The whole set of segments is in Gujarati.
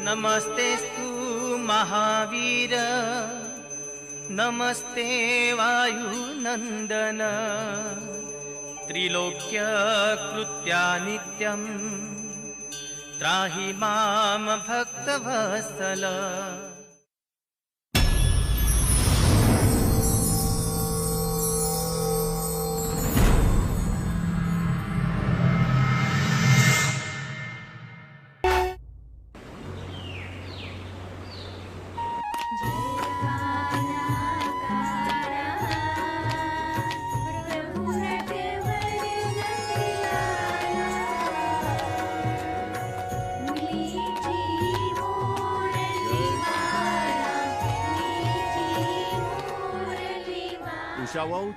नमस्तेस्तु महावीर नमस्ते वायुनंदन त्रिलोक्यकृत्या नित्यं त्राहि मां भक्तवत्सल।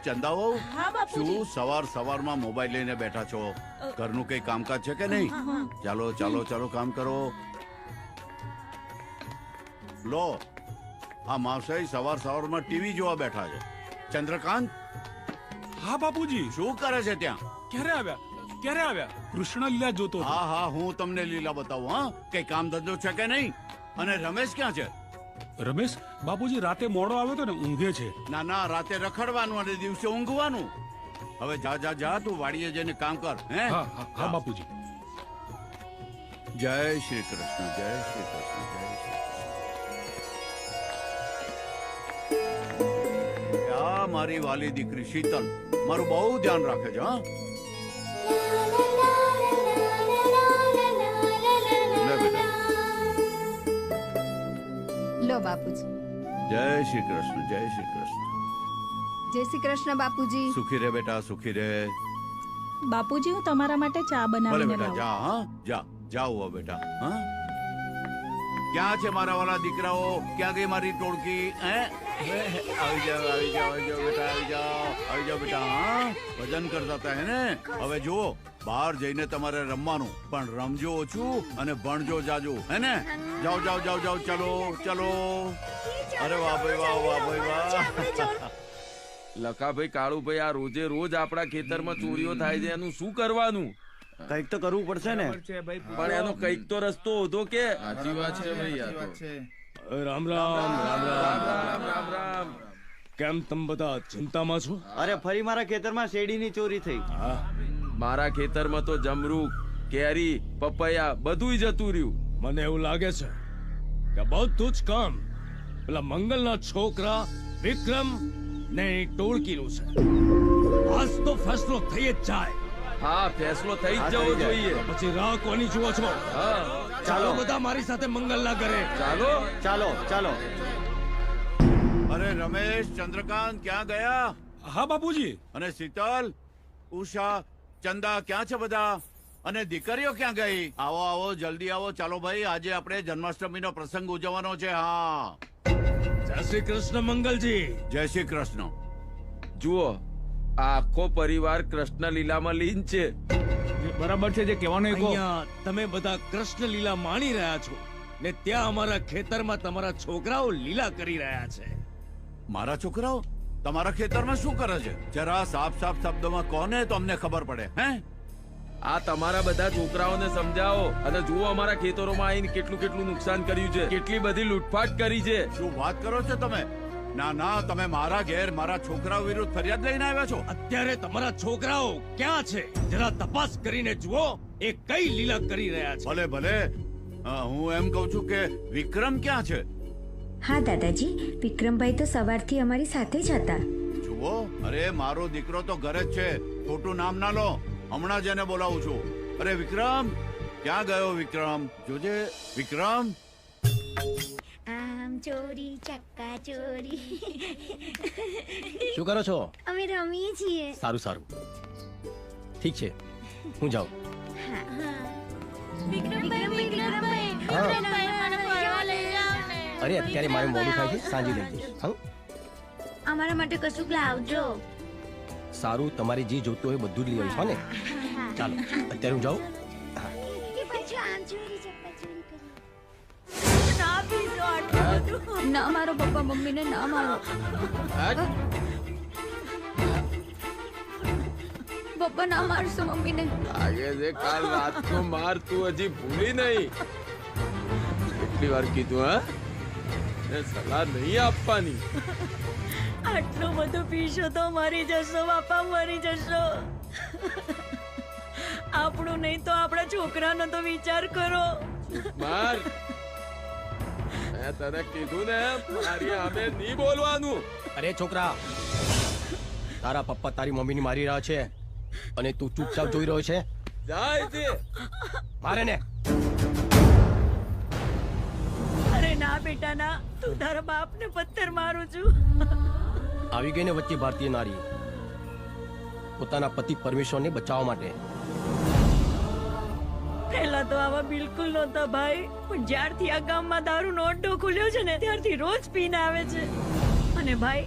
ચંદા વહુ, શું સવારમાં મોબાઈલ લઈને બેઠા છો? ઘરનું કઈ કામકાજ છે કે નહીં? ચાલો ચાલો ચાલો કામ કરો. લો, આ માવસાઈ સવારમાં ટીવી જોવા બેઠા છે. ચંદ્રકાંત. હા બાપુજી. શું કરે છે ત્યાં? ક્યારે આવ્યા? કૃષ્ણ લીલા જોતો. હા, હું તમને લીલા બતાવું. હા, કઈ કામ ધંધો છે કે નહીં? અને રમેશ ક્યાં છે? રમેશ બાપુજી રાતે મોડો આવ્યો તો ને, ઊંઘે છે. ના, રાતે રખડવાનું અને દિવસે ઊંઘવાનું. હવે જા તું વાડીએ જઈને કામ કર. હે? હા બાપુજી. જય શ્રી કૃષ્ણ, જય શ્રી કૃષ્ણ, જય શ્રી કૃષ્ણ. આ મારી વાલી દીકરી શીતલ મારું બહુ ધ્યાન રાખે છે. હા, લો બાપુજી. જય શ્રી કૃષ્ણ, જય શ્રી કૃષ્ણ. જય શ્રી કૃષ્ણ બાપુજી. સુખી રે બેટા, સુખી રે. બાપુજી હું તમારા માટે ચા ભલે બનાવીને બેટા, લાવું. જા. હા, જાઓ બેટા. હા, ક્યાં છે મારા વાલા દીકરાઓ? ક્યાં ગઈ મારી ટોળકી? આવી જાઓ બેટા, આવી જાઓ બેટા. હા, ભજન કરતા હતા હે ને? હવે જુઓ, બહાર જઈને તમારે રમવાનું, પણ રમજો ઓછું અને ભણજો જાજુ, હે ને? જાઓ, ચલો. અરે વાહ ભાઈ વાહ. લખાભાઈ, કાળુભાઈ, આ રોજે રોજ આપણા ખેતરમાં ચોરીઓ થાય છે, એનું શું કરવાનું? કઈક તો કરવું પડશે ને. પણ એનો કઈક તો રસ્તો હોતો કે. સાચી વાત છે ભાઈ. રામ. કેમ તમે બધા ચિંતામાં છો? અરે ફરી મારા ખેતરમાં શેરડીની ચોરી થઈ. મારા ખેતરમાં તો જમરૂક, કેરી, પપૈયા બધું જતું રહ્યું. મને એવું લાગે છે કે બધું જ કામ પેલા મંગલના છોકરા વિક્રમ ને ટોળકીનું છે. આજ તો ફેસલો થઈ જ જાય. હા, ફેસલો થઈ જ જવો જોઈએ. પછી રાહ કોની જુઓ છો? ચાલો બધા મારી સાથે મંગલના ઘરે. ચાલો. અરે રમેશ, ચંદ્રકાંત ક્યાં ગયા? હા બાપુજી. અને શીતલ, ઉષા, ચંદા ક્યાં છે બધા? અને દીકરીઓ ક્યાં ગઈ? આવો, જલ્દી આવો. ચાલો ભાઈ, આજે આપણે જન્માષ્ટમીનો પ્રસંગ ઉજવવાનો છે. હા, જય શ્રી કૃષ્ણ મંગલજી. જય શ્રી કૃષ્ણ. જુઓ, આ આખો પરિવાર કૃષ્ણ લીલામાં લીન છે. બરાબર છે જે કહેવાનું. અહીંયા તમે બધા કૃષ્ણ લીલા માણી રહ્યા છો ને ત્યાં અમારા ખેતરમાં તમારા છોકરાઓ લીલા કરી રહ્યા છે. મારા છોકરાઓ તમારા ખેતરમાં શું કરે છે? જરા સાફ શબ્દોમાં કોને તો અમને ખબર પડે. હે, આ તમારા બધા છોકરાઓને સમજાવો. અને જુઓ, અમારા ખેતરોમાં આવીને કેટલું નુકસાન કર્યું છે, કેટલી બધી લૂંટફાટ કરી છે. શું વાત કરો છો તમે? ના, તમે મારા ઘેર મારા છોકરાઓ વિરુદ્ધ ફરિયાદ લઈને આવ્યા છો? અત્યારે તમારા છોકરાઓ ક્યાં છે? જરા તપાસ કરીને જુઓ, એ કઈ લીલા કરી રહ્યા છે. ભલે. હું એમ કઉ છું કે વિક્રમ ક્યાં છે? હા દાદાજી, વિક્રમભાઈ તો સવારથી અમારી સાથે જ હતા. જુઓ, અરે મારો દીકરો તો ઘરે જ છે. ખોટું નામ ના લો. હમણાં જ એને બોલાવું છું. અરે વિક્રમ ક્યાં ગયો? વિક્રમ જોજે. વિક્રમ. આમ ચોરી ચક્કા ચોરી. શું કરો છો? અમે રમીએ છીએ. સારું. ઠીક છે, હું જાઉં. અરે અત્યારે મારે મોડું થાય છે, સાંજે લઈ જઈશ. હા, અમારા માટે કશું લાવજો. સારું, તમારે જે જોતું હોય બધું જ લઈ આવીશ. હો ને? ચાલો, અત્યારે હું જાઉં. ના મારો પપ્પા મમ્મીને ના મારો. પપ્પા ના મારશો મમ્મીને. લાગે છે કાલ રાતનો માર તું હજી ભૂલી નહીં. કેટલી વાર કીધું હા એ સલાહ નહીં આપવાની. આટલું બધું પીશો તો મરી જશો બાપા, મરી જશો. આપણું નહીં તો આપણા છોકરાનો તો વિચાર કરો. માર મેં તને કીધું ને મારી સામે નહીં બોલવાનું. અરે છોકરા, તારા પપ્પા તારી મમ્મીની મારી રહ્યા છે અને તું ચૂપચાપ જોઈ રહ્યો છે. જાય છે મારે ને. અરે ના બેટા ના, તું તારા બાપને પથ્થર મારું છું. આવી ગઈ ને વચ્ચે ભારતીય નારી પોતાના પતિ પરમેશ્વરને બચાવવા માટે. પહેલા તો આવા બિલકુલ નહોતા ભાઈ, પણ જ્યારથી આ ગામમાં દારૂનો અડ્ડો ખુલ્યો છે ને ત્યારથી રોજ પીને આવે છે. અને ભાઈ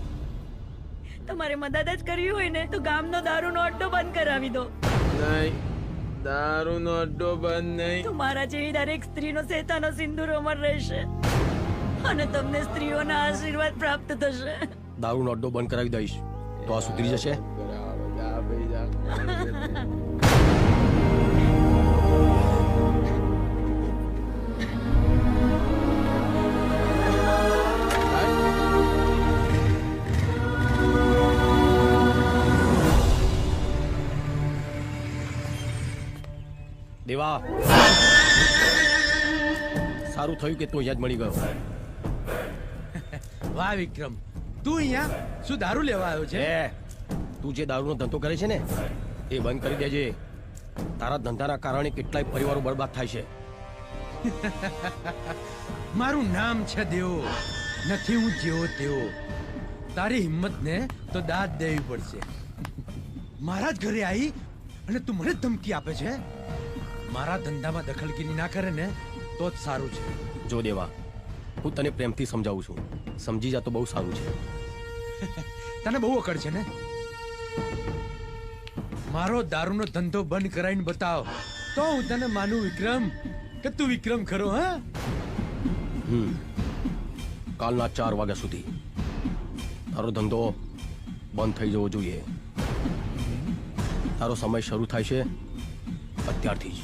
તમારે મદદ જ કરવી હોય ને તો ગામનો દારૂનો અડ્ડો બંધ કરાવી દો. નહીં, દારૂનો અડ્ડો બંધ નહીં. તો મારા જેવી દરેક સ્ત્રીનો શેતાનો સિંદૂર અમર રહેશે અને તમને સ્ત્રીઓના આશીર્વાદ પ્રાપ્ત થશે. દારૂનો અડ્ડો બંધ કરાવી દઈશ તો આ સુધરી જશે. જા ભાઈ જા. દેવા, સારું થયું કે તું અહીંયા જ મળી ગયો. વાહ વિક્રમ, તું અહીંયા શું દારૂ લેવા આવ્યો છે? તું જે દારૂનો ધંધો કરે છે ને એ બંધ કરી દેજે. તારા ધંધાના કારણે કેટલાય પરિવારો બરબાદ થાય છે. મારું નામ છે દેવો, નથી હું જેવો તેવો. તારી હિંમત ને તો દાદ દેવી પડશે. મારા જ ઘરે આવી અને તું મને ધમકી આપે છે. મારા ધંધામાં દખલગીરી ના કરે ને તો જ સારું છે. જો દેવા, હું તને પ્રેમથી સમજાવું છું, સમજી જા તો બહુ સારું છે. તને બહુ અકળ છે ને? મારો દારૂનો ધંધો બંધ કરાવીને બતાવ તો હું તને માનું વિક્રમ કે તું વિક્રમ ખરો. હા, કાલના 4 વાગ્યા સુધી તારો ધંધો બંધ થઈ જવો જોઈએ. તારો સમય શરૂ થાય છે અત્યારથી જ.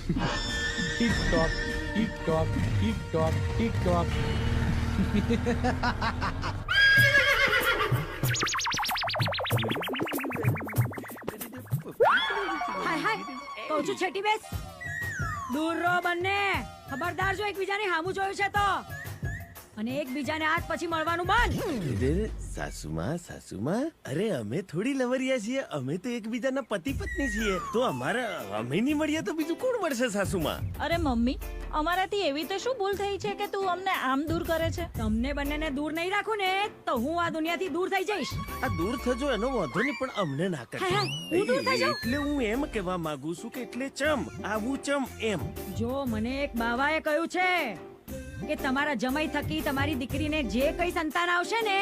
Tick tock tick tock tick tock tick tock. Hi hi, કહું છું છેટી બેસ. દૂર રહો બંને. ખબરદાર જો એકબીજાની સામું જોયું છે તો, અને એકબીજાને આજ પછી મળવાનું બંધ. સાસુમાં સાસુમાં, અરે અમે થોડી લવરિયા છીએ, અમે તો એકબીજાના પતિ પત્ની છીએ. તો અમારા અમે નહીં મળીએ તો બીજું કોણ મળશે સાસુમાં? અરે મમ્મી, અમારાથી એવી તો શું ભૂલ થઈ છે કે તું અમને આમ દૂર કરે છે? તમને બંનેને દૂર નહીં રાખું ને તો હું આ દુનિયાથી દૂર થઈ જઈશ. આ દૂર થજો એનો વાંધો નહીં, પણ અમને ના કરજો. હું દૂર થઈ જાઉં? એટલે હું એમ કહેવા માંગુ છું કે એટલે ચમ આવું ચમ એમ. જો મને એક બાવાએ કહ્યું છે કે તમારા જમાઈ થકી તમારી દીકરીને જે કઈ સંતાન આવશે ને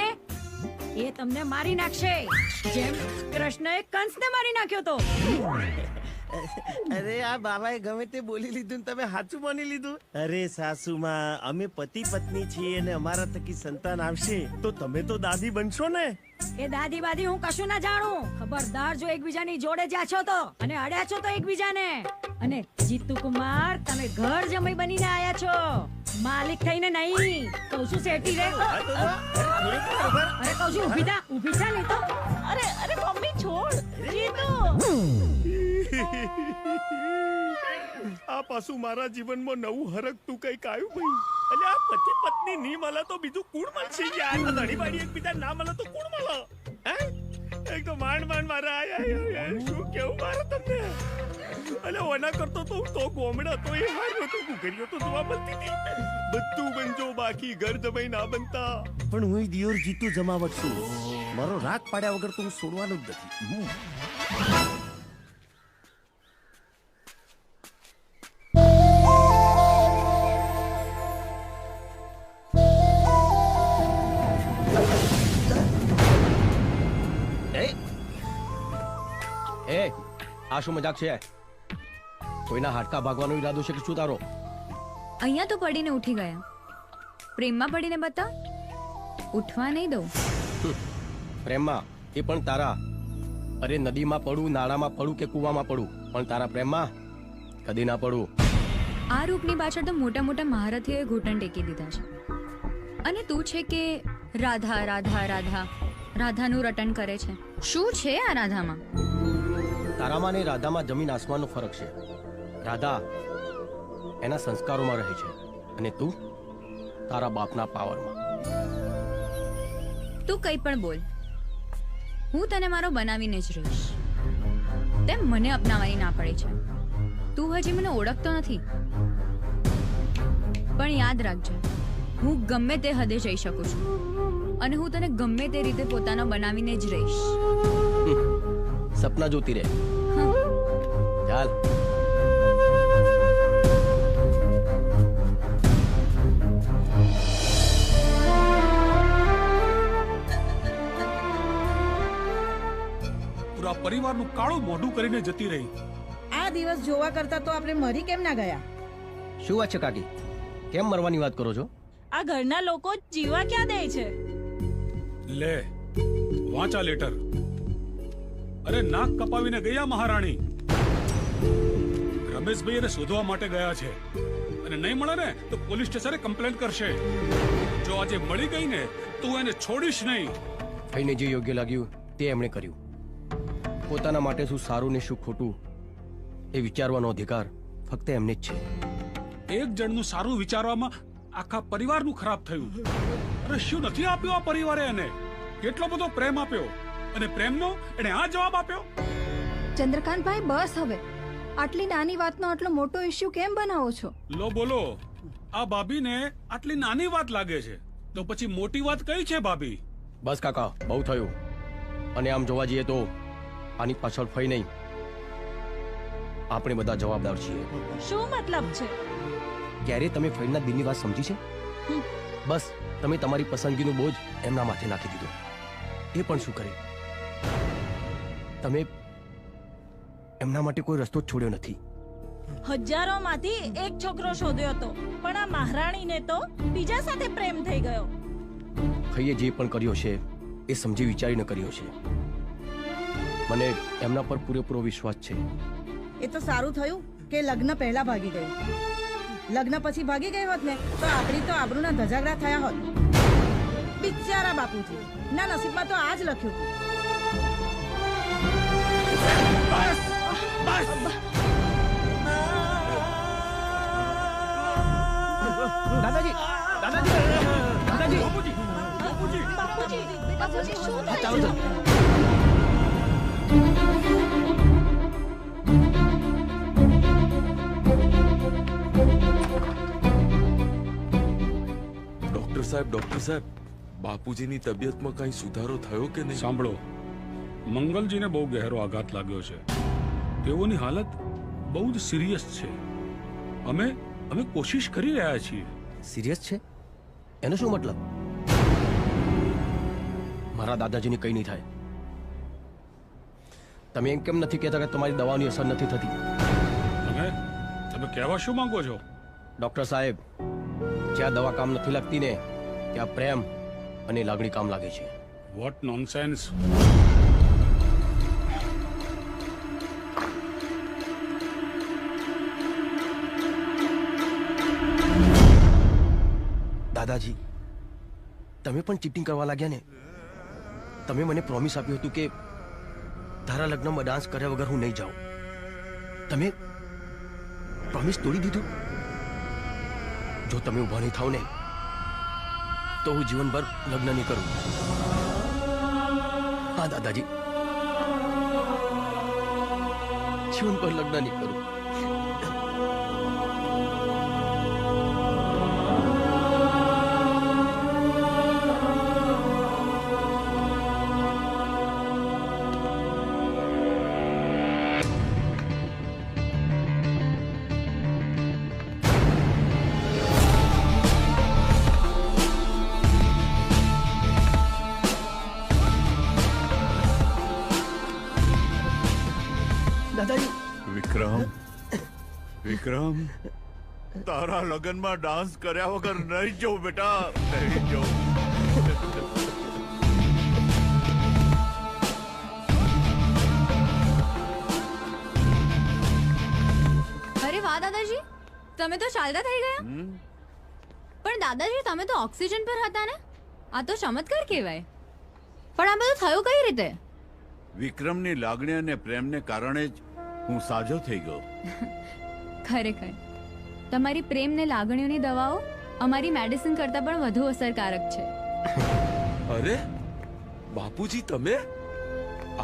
એ તમને મારી નાખશે, જેમ કૃષ્ણએ કંસને મારી નાખ્યો તો. અરે આ બાબાએ ગમે તે બોલી લીધું ને તમે સાચું માની લીધું. અરે સાસુમાં, અમે પતિ પત્ની છીએ અને અમારા થકી સંતાન આવશે તો તમે તો દાદી બનશો ને. એ દાદી બાદી હું કશું ના જાણું. ખબરદાર જો એકબીજાની જોડે જ્યાં છો તો અને અડ્યા છો તો એકબીજાને. અને જીતુ કુમાર, તમે ઘર જમાઈ બનીને આયા છો, માલિક થઈને નહીં. કહું છું શેઠી રે. અરે કહું છું ઊભી થા, ઊભી થા નહીં તો. અરે અરે મમ્મી છોડ. જીતુ, આ પાછું મારા જીવનમાં નવું હરકતું કઈક આવ્યું ભાઈ. એટલે આ પતિ પત્ની નહીં મળે તો બીજું કોણ મળશે યાર? ધણી બાળી એકબીજા ના મળે તો કોણ મળે? હે, એક તો માંડ માંડ મારા આયા. શું કેવું મારે તમને? એટલે ઓના કરતો તો હું તો ગોમડા તો એ હાર્યો તો ગુગરીઓ તો જોવા મળતી હતી. બધું બનજો બાકી ઘર જમાઈ ના બનતા. પણ હું દિયોર જીતું જમાવટ છું. મારો રાગ પાડ્યા વગર તો હું છોડવાનું જ નથી. આ શું મજાક છે? કોઈના હાડકા ભાગવાનો ઈરાદો છે કે શું તારો? અહીંયા તો પડીને ઉઠી ગયા. પ્રેમમાં પડીને બતા, ઉઠવા નહીં દઉં. પ્રેમમાં એ પણ તારા. અરે નદીમાં પડું, નાળામાં પડું કે કૂવામાં પડું, પણ તારા પ્રેમમાં કદી ના પડું. આ રૂપની પાછળ તો મોટા મોટા મહારથીઓએ ઘૂંટણ ટેકી દીધા છે, અને તું છે કે રાધા રાધા રાધા રાધાનું રટન કરે છે. શું છે આ રાધામાં? તારામાં ને રાધામાં જમીન આસમાનનો ફરક છે. રાધા એના સંસ્કારોમાં રહે છે અને તું તારા બાપના પાવરમાં. તું કંઈ પણ બોલ, હું તને મારો બનાવીને જ રહીશ. તેમ મને અપનાવવાની ના પડી છે. તું હજી મને ઓળખતો નથી, પણ યાદ રાખજે, હું ગમે તે હદે જઈ શકું છું અને હું તને ગમે તે રીતે પોતાનો બનાવીને જ રહીશ. સપના જોતી રહે. ચાલ. પૂરા પરિવારનું કાળું મોઢું કરીને જતી રહી. આ દિવસ જોવા કરતા તો આપણે મરી કેમ ના ગયા? શું વાત છે કાકી? કેમ મરવાની વાત કરો છો? આ ઘરના લોકો જીવા ક્યાં દે છે? લે વાંચા લેટર. અરે નાક કપાવીને ગયા મહારાણી. રમેશભાઈ એને શોધવા માટે ગયા છે અને નહીં મળે ને તો પોલીસ સ્ટેશને કમ્પ્લેન કરશે. જો આજે મળી ગઈ ને તો હું એને છોડીશ નહીં. ભાઈને જે યોગ્ય લાગ્યું તે એમણે કર્યું. પોતાના માટે શું સારું ને શું ખોટું એ વિચારવાનો અધિકાર ફક્ત એમને જ છે. એક જણનું સારું વિચારવામાં આખા પરિવારનું ખરાબ થયું. અરે શું નથી આપ્યો આ પરિવારે એને? કેટલો બધો પ્રેમ આપ્યો અને પ્રેમનો એને આ જવાબ આપ્યો. ચંદ્રકાંતભાઈ બસ હવે. આટલી નાની વાતનો આટલો મોટો ઇશ્યુ કેમ બનાવો છો? લો બોલો, આ ભાભીને આટલી નાની વાત લાગે છે તો પછી મોટી વાત કઈ છે ભાભી? બસ કાકા, બહુ થયું. અને આમ જોવા જઈએ તો આની પાછળ ફઈ નહીં, આપણે બધા જવાબદાર છીએ. શું મતલબ છે? ક્યારે તમે ફઈના દિલની વાત સમજી છે? બસ તમે તમારી પસંદગીનું બોજ એમના માથે નાખી દીધો. એ પણ શું કરે, તમે એમના માટે કોઈ રસ્તો જ છોડ્યો નથી. હજારોમાંથી એક છોકરો શોધ્યો હતો, પણ આ મહારાણીને તો બીજા સાથે પ્રેમ થઈ ગયો. ફઈએ જે પણ કર્યો છે એ સમજી વિચારીને કર્યો છે. મને એમના પર પૂરેપૂરો વિશ્વાસ છે. એ તો સારું થયું કે લગ્ન પહેલા ભાગી ગઈ. લગ્ન પછી ભાગી ગઈ હોત ને તો આપણી તો આબરૂના ધજાગરા થયા હોત. બિચારા બાપુજી ના નસીબમાં તો આ જ લખ્યું હતું. દાદાજી, દાદાજી, દાદાજી, બાપુજી, બાપુજી, શું થાય છે? ડોક્ટર સાહેબ, બાપુજીની તબિયતમાં કઈ સુધારો થયો કે નહીં? સાંભળો, મંગલજીને બહુ ગહેરો આઘાત લાગ્યો છે. તેઓની હાલત બહુ જ સિરિયસ છે. અમે કોશિશ કરી રહ્યા છીએ. સિરિયસ છે? એનો શું મતલબ? મારા દાદાજીને કઈ નહીં થાય. તમે એમ કેમ નથી કહેતા કે તમારી દવાની અસર નથી થતી? તમે કહેવા શું માંગો છો? ડોક્ટર સાહેબ, જ્યાં દવા કામ નથી લાગતી ને ત્યાં પ્રેમ અને લાગણી કામ લાગે છે. What nonsense! દાદાજી, તમે પણ ચીટિંગ કરવા લાગ્યા ને? તમે મને પ્રોમિસ આપ્યું હતું કે તારા લગ્નમાં ડાન્સ કર્યા વગર હું નહીં જાઉં. તમે પ્રોમિસ તોડી દીધું. જો તમે ઉભા નહીં થાવ ને તો હું જીવનભર લગ્ન નહીં કરું. હા દાદાજી, જીવનભર લગ્ન નહીં કરું. વિક્રમ, તારા લગનમાં ડાન્સ કર્યા વગર નહીં જવું બેટા, નહીં જવું. અરે વાહ દાદાજી, તમે તો ચાલતા થઈ ગયા. પણ દાદાજી તમે તો ઓક્સિજન પર હતા ને? આ તો ચમત્કાર કહેવાય. પણ આ બધું થયું કઈ રીતે? વિક્રમની લાગણી અને પ્રેમને કારણે જ હું સાજો થઈ ગયો. ખરેખર તમારી પ્રેમ ને લાગણીઓની દવાઓ અમારી મેડિસિન કરતા પણ વધુ અસરકારક છે. અરે બાપુજી, તમે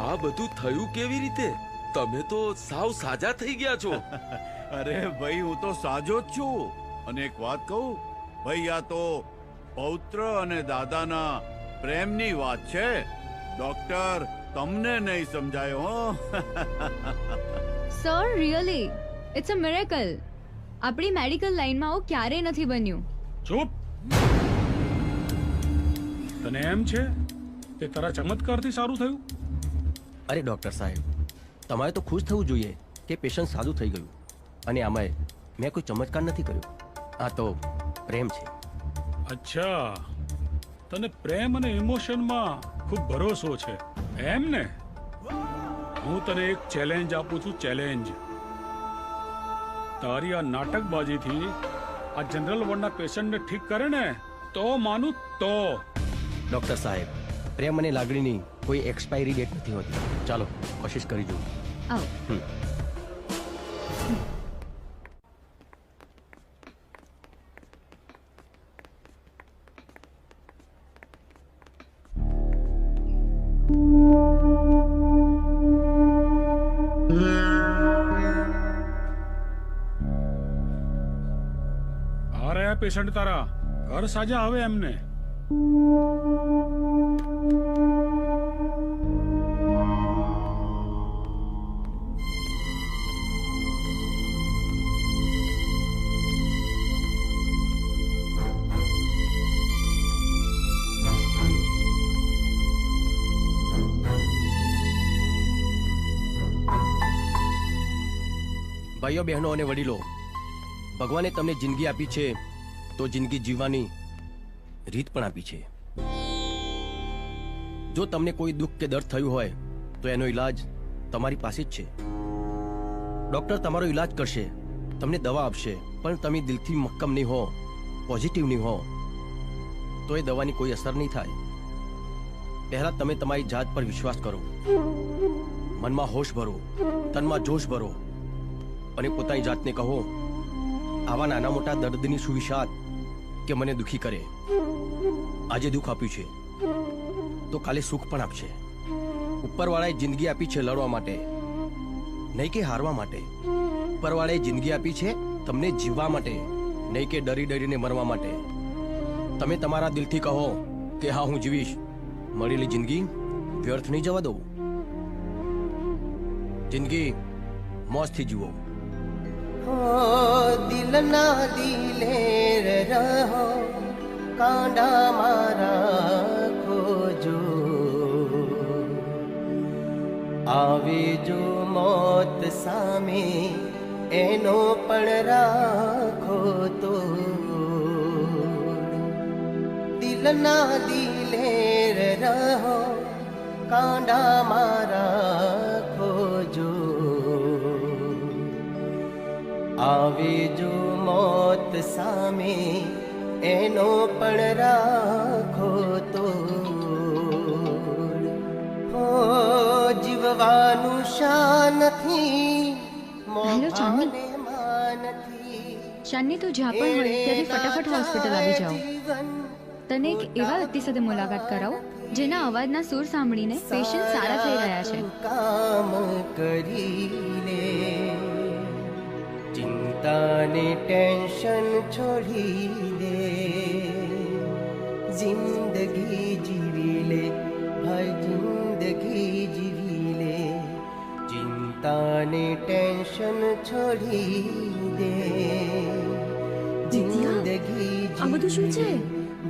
આ બધું થયું કેવી રીતે? તમે તો સાવ સાજા થઈ ગયા છો. અરે ભાઈ, હું તો સાજો જ છું. અને એક વાત કહું ભાઈ, આ તો પૌત્ર અને દાદાના પ્રેમની વાત છે. ડોક્ટર, તમને નહીં સમજાયો હો. Sir, really it's a miracle. આપણી મેડિકલ લાઈનમાં આવું ક્યારેય નથી બન્યું. ચૂપ. તને એમ છે કે તારા ચમત્કારથી સારું થયું? અરે ડોક્ટર સાહેબ, તમારે તો ખુશ થવું જોઈએ કે પેશન્ટ સારું થઈ ગયું. અને આમાં મેં કોઈ ચમત્કાર નથી કર્યો. આ તો પ્રેમ છે. અચ્છા, તને પ્રેમ અને ઇમોશનમાં ખૂબ ભરોસો છે એમ ને? હું તને એક ચેલેન્જ આપું છું. ચેલેન્જ. તારી આ નાટકબાજીથી આ જનરલ વોર્ડના પેશન્ટને ઠીક કરે ને તો માનું તો. ડોક્ટર સાહેબ, પ્રેમ અને લાગણીની કોઈ એક્સપાયરી ડેટ નથી હોતી. ચાલો કોશિશ કરી જુઓ. આવો. આ રહ્યા પેશન્ટ તારા. ઘર સાજા હવે એમને. ભાઈઓ, બહેનો અને વડીલો, ભગવાને તમને જિંદગી આપી છે તો જિંદગી જીવવાની રીત પણ આપી છે. જો તમને કોઈ દુઃખ કે દર્દ થયું હોય તો એનો ઈલાજ તમારી પાસે જ છે. ડોક્ટર તમારો ઈલાજ કરશે, તમને દવા આપશે, પણ તમે દિલથી મક્કમ નહીં હો, પોઝિટિવ નહીં હો, તો એ દવાની કોઈ અસર નહીં થાય. પહેલા તમે તમારી જાત પર વિશ્વાસ કરો, મનમાં હોશ ભરો, તનમાં જોશ ભરો અને પોતાની જાતને કહો, આવા નાના મોટા દર્દની સુવિશાત કે મને દુખી કરે. આજે દુઃખ આપ્યું છે તો કાલે સુખ પણ આપશે. ઉપરવાળાએ જિંદગી આપી છે લડવા માટે, નહીં કે હારવા માટે. ઉપરવાળાએ જિંદગી આપી છે તમને જીવવા માટે, નહીં કે ડરી ડરીને મરવા માટે. તમે તમારા દિલથી કહો કે હા, હું જીવીશ. મળેલી જિંદગી વ્યર્થ નહીં જવા દઉં. જિંદગી મોજથી જીવો. દિલ ના દિલેર રહો, કાંડા મારા ખોજો. આવે જો મોત સામે એનો પણ રાખો તો. દિલ ના દિલેર રહો, કાંડા મારા ખોજો. આવે જો મોત સામે એનો પણ રાખો તો. જીવવાનું શાનથી હેલો ચાંદની. ચાંદની, તું જ્યાં પણ હોય ત્યાંથી ફટાફટ હોસ્પિટલ આવી જાઓ. તને એક એવા વ્યક્તિ સાથે મુલાકાત કરાવો જેના અવાજના સૂર સાંભળીને પેશન્ટ સારા થઈ રહ્યા છે. કામ કરી લે, ચિંતાને ટેન્શન છોડી દે. જિંદગી જીવી લે ભાઈ, જિંદગી જીવી લે. ચિંતાને ટેન્શન છોડી દે. જિંદગી આ બધું શું છે?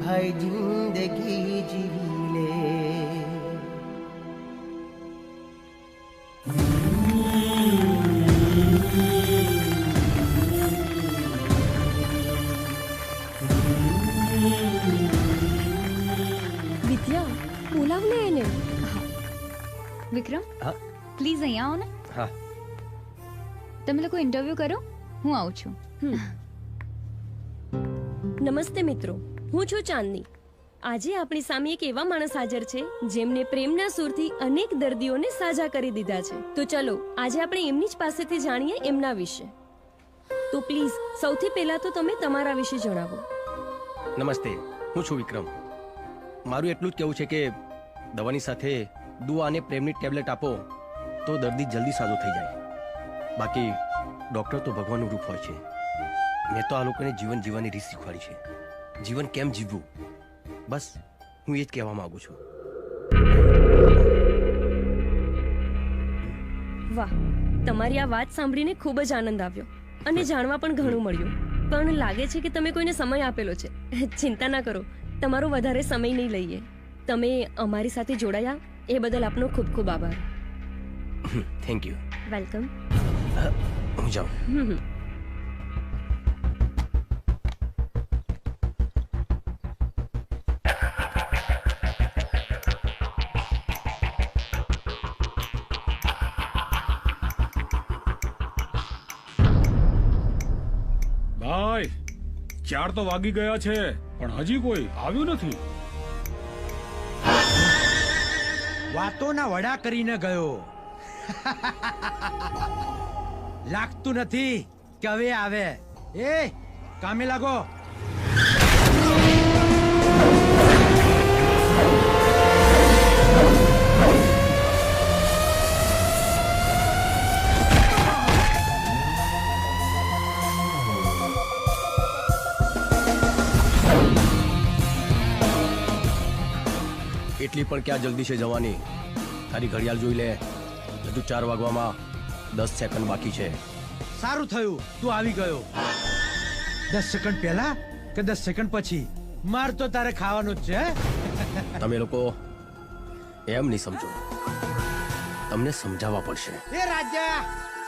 ભાઈ, જિંદગી જીવી લે. વિદ્યા, બોલાવ ને એને. વિક્રમ, હા પ્લીઝ અહીંયા આવો ને. હા. તમે લોકો ઇન્ટરવ્યુ કરો, હું આવું છું. નમસ્તે મિત્રો, હું છું ચાંદની. આજે આપણી સામે એક એવા માણસ હાજર છે જેમને પ્રેમના સૂરથી અનેક દર્દીઓને સાજા કરી દીધા છે. તો ચલો આજે આપણે એમની જ પાસેથી જાણીએ એમના વિશે. તો પ્લીઝ સૌથી પહેલા તો તમે તમારા વિશે જણાવો. નમસ્તે, હું છું વિક્રમ. મારું એટલું જ કહેવું છે કે દવાની સાથે દુઆ અને પ્રેમની ટેબ્લેટ આપો તો દર્દી જલ્દી સાજો થઈ જાય. બાકી ડૉક્ટર તો ભગવાનનું રૂપ હોય છે. મેં તો આ લોકોને જીવન જીવવાની રીત શીખવાડી છે. જીવન કેમ જીવવું, બસ હું એ જ કહેવા માંગુ છું. વાહ, તમારી આ વાત સાંભળીને ખૂબ જ આનંદ આવ્યો અને જાણવા પણ ઘણું મળ્યું. પણ લાગે છે કે તમે કોઈને સમય આપેલો છે. ચિંતા ના કરો, તમારો વધારે સમય નહીં લઈએ. તમે અમારી સાથે જોડાયા એ બદલ આપનો ખૂબ ખૂબ આભાર. Thank you. વેલકમ. હું જાઉં. ભાઈ, 4 તો વાગી ગયા છે પણ હજી કોઈ આવ્યું નથી. વાતોના વડા કરીને ગયો. લાગતું નથી કે હવે આવે. એ કામે લાગો. એટલી પણ ક્યાં જલ્દી છે જવાની? તારી ઘડિયાળ જોઈ લે. હજુ 4 વાગવામાં 10 સેકન્ડ બાકી છે. સારું થયું તું આવી ગયો. 10 સેકન્ડ પહેલા કે 10 સેકન્ડ પછી? માર તો તારે ખાવાનું જ છે. તમે લોકો એમ નહીં સમજો, તમને સમજાવવા પડશે. એ રાજા,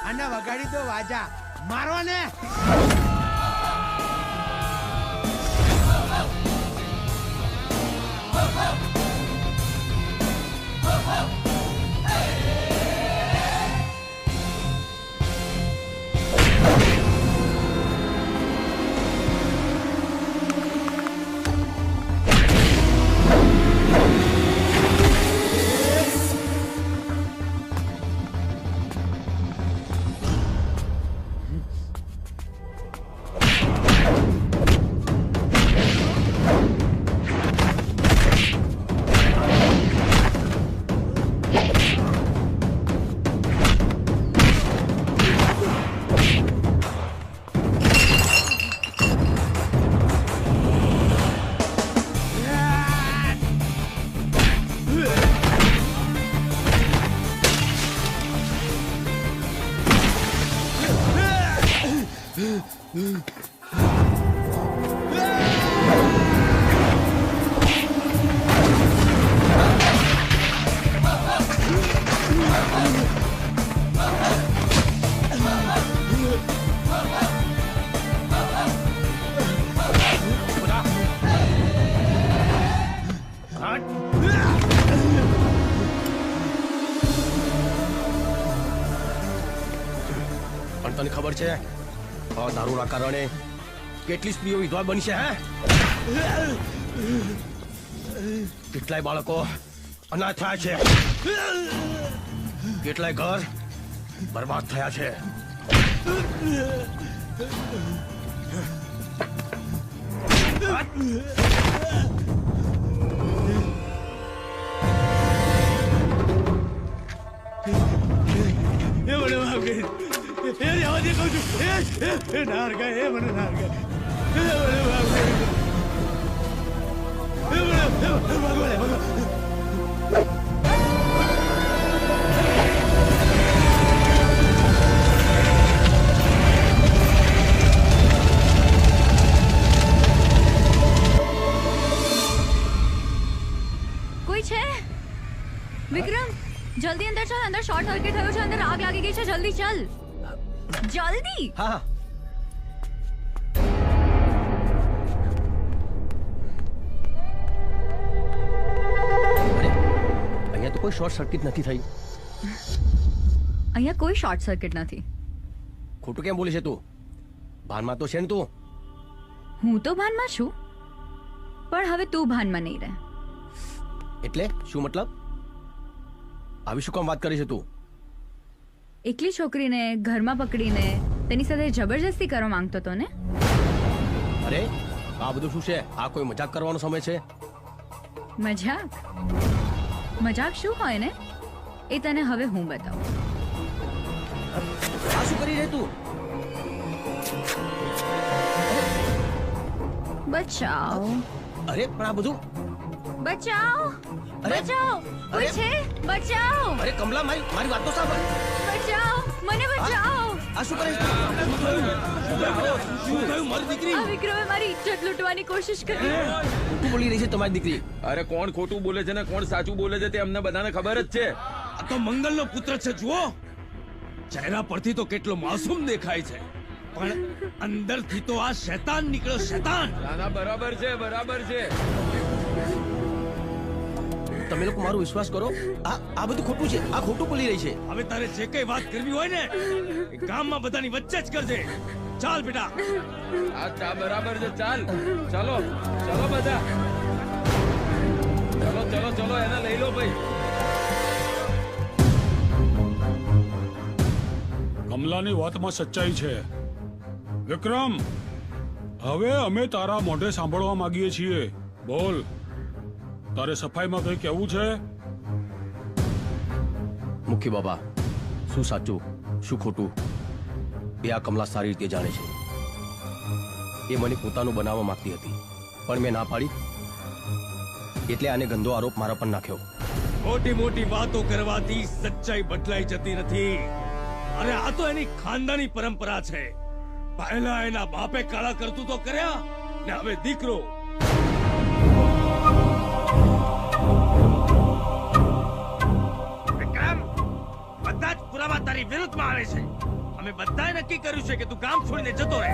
આને વગાડી દો વાજા. મારો ને. પણ તને ખબર છે આ દારૂના કારણે કેટલી સ્ત્રીઓ વિધવા બની છે? કેટલાય બાળકો અનાથ થયા છે, કેટલાય ઘર બરબાદ થયા છે. કોઈ છે? વિક્રમ, જલ્દી અંદર ચાલ. અંદર શોર્ટ સર્કિટ થયું છે, અંદર આગ લાગી ગઈ છે. જલ્દી ચાલ, જલ્દી. હા. અહીંયા તો કોઈ શોર્ટ સર્કિટ નથી થઈ. અહીંયા કોઈ શોર્ટ સર્કિટ નથી. ખોટું કેમ બોલે છે તું? ભાનમાં તો છે ને તું? હું તો ભાનમાં છું, પણ હવે તું ભાનમાં નહીં રહે. એટલે શું મતલબ? આવી શું કામ વાત કરી છે તું? એકલી છોકરીને ઘરમાં પકડીને તેની સાથે જબરજસ્તી કરવા માંગતો હતો ને? અરે આ બધું શું છે? આ કોઈ મજાક કરવાનો સમય છે? મજાક? મજાક શું હોય ને એ તને હવે હું બતાવું. આ શું કરી રહી તું? બચાવ. અરે પણ આ બધું બચાવ. બચાવ. અરે છે બચાવ. અરે કમલા મારી વાત તો સાંભળ. બચાવ. મને બચાવ. આ શું કરે છે? શું થયું મારી દીકરી? આ વિક્રમે મારી ઇજ્જત લૂંટવાની કોશિશ કરી. ખોટું બોલી રહી છે તમારી દીકરી. અરે કોણ ખોટું બોલે છે ને કોણ સાચું બોલે છે તે અમને બધાને ખબર જ છે. આ તો મંગલનો પુત્ર છે, જુઓ. ચહેરા પરથી તો કેટલો માસૂમ દેખાય છે, પણ અંદરથી તો આ શૈતાન નીકળ્યો, શૈતાન. ના બરાબર છે, બરાબર છે. તમે લોકો મારો વિશ્વાસ કરો, આ બધું ખોટું છે. આ ખોટું બોલી રહી છે. હવે તારે જે કઈ વાત કરવી હોય ને એ ગામમાં બધાની વચ્ચે જ કરજે. ચાલ બેટા. આ બરાબર છે, ચાલ. ચાલો ચાલો બધા, ચલો ચલો ચલો એને લઈ લો ભાઈ. કમલાની વાતમાં સચ્ચાઈ છે. વિક્રમ, હવે અમે તારા મોઢે સાંભળવા માંગીએ છીએ. બોલ, તારે સફાઈમાં કઈ કહેવું છે? મુખી બાબા, શું સાચું શું ખોટું એ આ કમલા સારી રીતે જાણે છે. એ મને પોતાનું બનાવવા માંગતી હતી, પણ મેં ના પાડી, એટલે આને ગંદો આરોપ મારા પર નાખ્યો. મોટી મોટી વાતો કરવાથી સચ્ચાઈ બદલાઈ જતી નથી. અરે આ તો એની ખાનદાની પરંપરા છે. પહેલા એના બાપે કાળા કરતું તો કર્યા ને હવે દીકરો. વિક્રમ, બધા જ પુરાવા તારી વિરુદ્ધમાં આવે છે. અમે બધાએ નક્કી કર્યું છે કે તું ગામ છોડીને જતો રહે.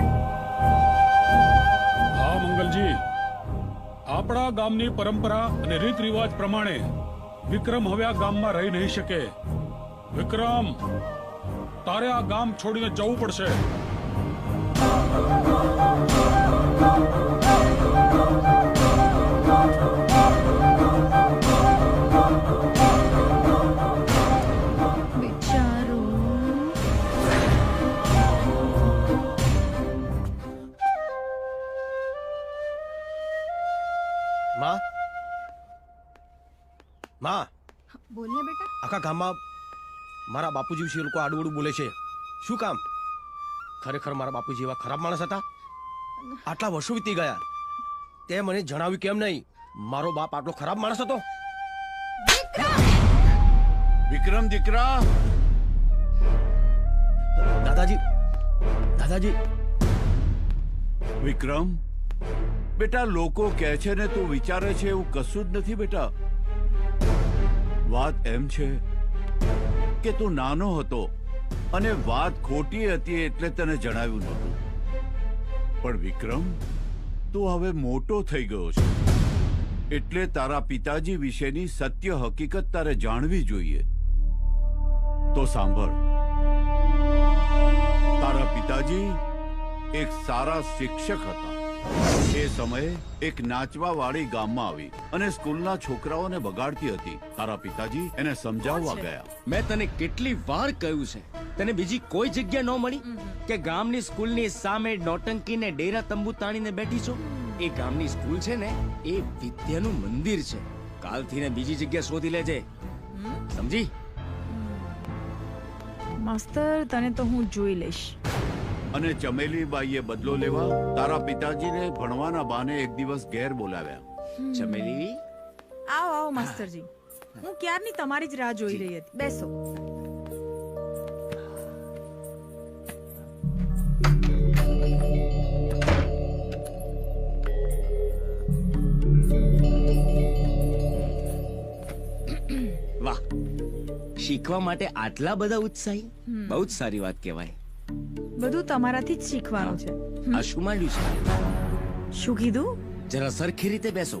હા મંગલજી, આપણા ગામની પરંપરા અને રીત રિવાજ પ્રમાણે વિક્રમ હવે આ ગામમાં રહી નહીં શકે. વિક્રમ, તારે આ ગામ છોડીને જવું પડશે. માં, બોલ ને બેટા. આખા ગામમાં મારા બાપુજી વિશે લોકો આડું બોલે છે. શું કામ? ખરેખર મારા બાપુજી એવા ખરાબ માણસ હતા? આટલા વર્ષો વીતી ગયા, તે મને જણાવ્યું કેમ નહીં? મારો બાપ આટલો ખરાબ માણસ હતો? વિક્રમ દીકરા. દાદાજી, દાદાજી. વિક્રમ બેટા, લોકો કહે છે ને તું વિચારે છે એવું કશું જ નથી બેટા. વાત એમ છે કે તું નાનો હતો અને વાત ખોટી હતી એટલે તને જણાવ્યું નહોતું. પણ વિક્રમ, તું હવે મોટો થઈ ગયો છે, એટલે તારા પિતાજી વિશેની સત્ય હકીકત તારે જાણવી જોઈએ. તો સાંભળ, તારા પિતાજી એક સારા શિક્ષક હતા. એ સમયે એક નાચવા વાળી ગામમાં આવી અને સ્કૂલના છોકરાઓને બગાડતી હતી. તારા પિતાજી એને સમજાવવા ગયા. મેં તને કેટલી વાર કહ્યું છે, તને બીજી કોઈ જગ્યા ન મળી કે ગામની સ્કૂલની સામે નોટંકી ને ડેરા તંબુ તાણીને બેઠી છો? એ ગામની સ્કૂલ છે ને એ વિદ્યાનું મંદિર છે. કાલથી ને બીજી જગ્યા શોધી લેજે, સમજી? માસ્તર, તને તો હું જોઈ લઈશ. અને ચમેલી બાઈએ બદલો લેવા તારા પિતાજીને ભણવાના બહાને એક દિવસ ઘેર બોલાવ્યા. ચમેલી, આવો આવો માસ્તરજી. હું ક્યારની તમારી જ રાહ જોઈ રહી હતી. બેસો. વાહ, શીખવા માટે આટલા બધા ઉત્સાહી, બહુ જ સારી વાત કહેવાય. બધું તમારાથી જ શીખવાનું છે. આ શું માંડ્યું છે? શું કીધું? જરા સરખી રીતે બેસો.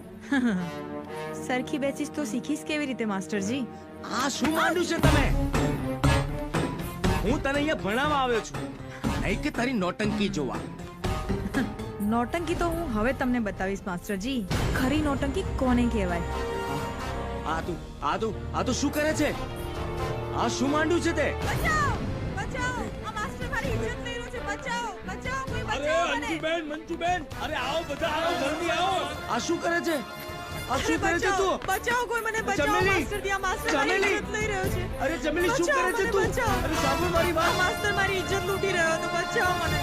સરખી બેસીશ તો શીખીશ કેવી રીતે માસ્ટરજી? આ શું માંડ્યું છે તમે? હું તને અહીંયા ભણાવવા આવ્યો છું, નહીં કે તારી નોટંકી જોવા. નોટંકી તો હું હવે તમને બતાવીશ માસ્ટરજી. ખરી નોટંકી કોને કહેવાય? આ તો શું કરે છે? આ શું માંડ્યું છે તે? મંજુબેન, અરે આવો બધા, આવો જલ્દી આવો. આ શું કરે છે? આ શું કરે છે તું? બચાવો, કોઈ મને બચાવો. માસ્ટરજી, આ માસ્ટર મારી ઇજ્જત લઈ રહ્યો છે. અરે ચમેલી, શું કરે છે તું? અરે સાંભળ મારી વાત. માસ્ટર મારી ઇજ્જત લૂંટી રહ્યો તો બચાવો મને.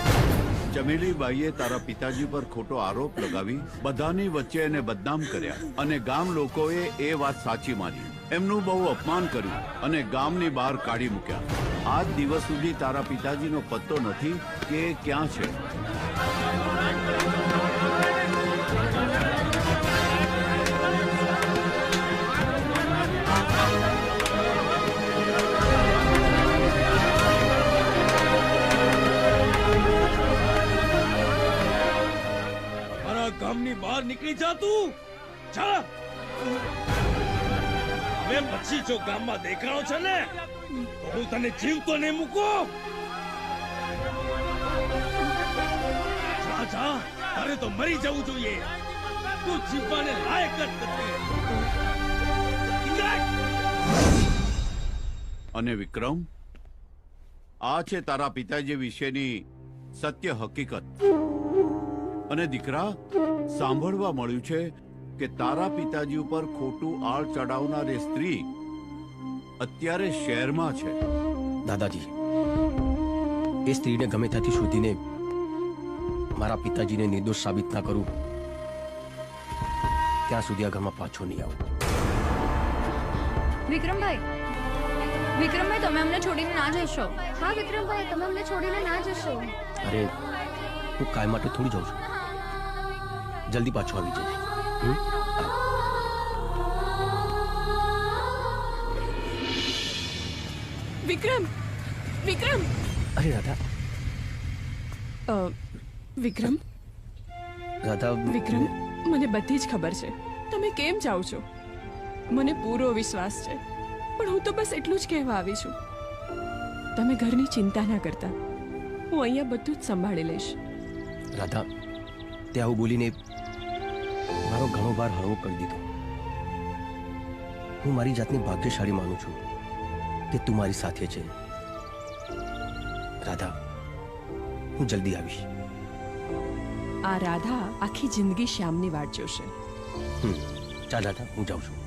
ચમેલી બાઈએ તારા પિતાજી પર ખોટો આરોપ લગાવી બધાની વચ્ચે એને બદનામ કર્યા અને ગામ લોકોએ એ વાત સાચી માની. એમનું બહુ અપમાન કર્યું અને ગામની બહાર કાઢી મૂક્યા. આજ દિવસ સુધી તારા પિતાજીનો પત્તો નથી કે એ ક્યાં છે. ગામની બહાર નીકળી જા તું. જા. હવે પછી જો ગામમાં દેખાડો છે ને તો હું તને જીવતો નહીં મૂકું. જા જા, તારે તો મરી જવું જોઈએ. તું જીવવાને લાયક જ નથી. અને વિક્રમ, આ છે તારા પિતાજી વિશેની સત્ય હકીકત. અને દીકરા, સાંભળવા મળ્યું છે કે તારા પિતાજી ઉપર ખોટું આળ ચડાવનાર એ સ્ત્રી અત્યારે શહેરમાં છે. દાદાજી, એ સ્ત્રીને ગમે ત્યાંથી શોધીને મારા પિતાજીને નિર્દોષ સાબિત ના કરું ત્યાં સુધી આ ઘરમાં પાછો નહીં આવું. વિક્રમભાઈ, તમે અમને છોડીને ના જશો? હા વિક્રમભાઈ, તમે અમને છોડીને ના જશો. અરે, હું કાયમ માટે થોડી જાઉં છું. જલ્દી પાછો આવી જઈશ. વિક્રમ. અરે રાધા. વિક્રમ, મને બધી જ ખબર છે તમે કેમ જાઓ છો. મને પૂરો વિશ્વાસ છે, પણ હું તો બસ એટલું જ કહેવા આવી છું. તમે ઘરની ચિંતા ના કરતા, હું અહીંયા બધું જ સંભાળી લઈશ. રાધા, તે આવું બોલીને મારો ઘણો ભાર હળવો કરી દીધો. હું મારી જાતને ભાગ્યશાળી માનું છું કે તું મારી સાથે છે. રાધા, હું જલ્દી આવીશ. આ રાધા આખી જિંદગી શ્યામની વાટ જોશે. ચાલ રાધા, હું જાઉં છું.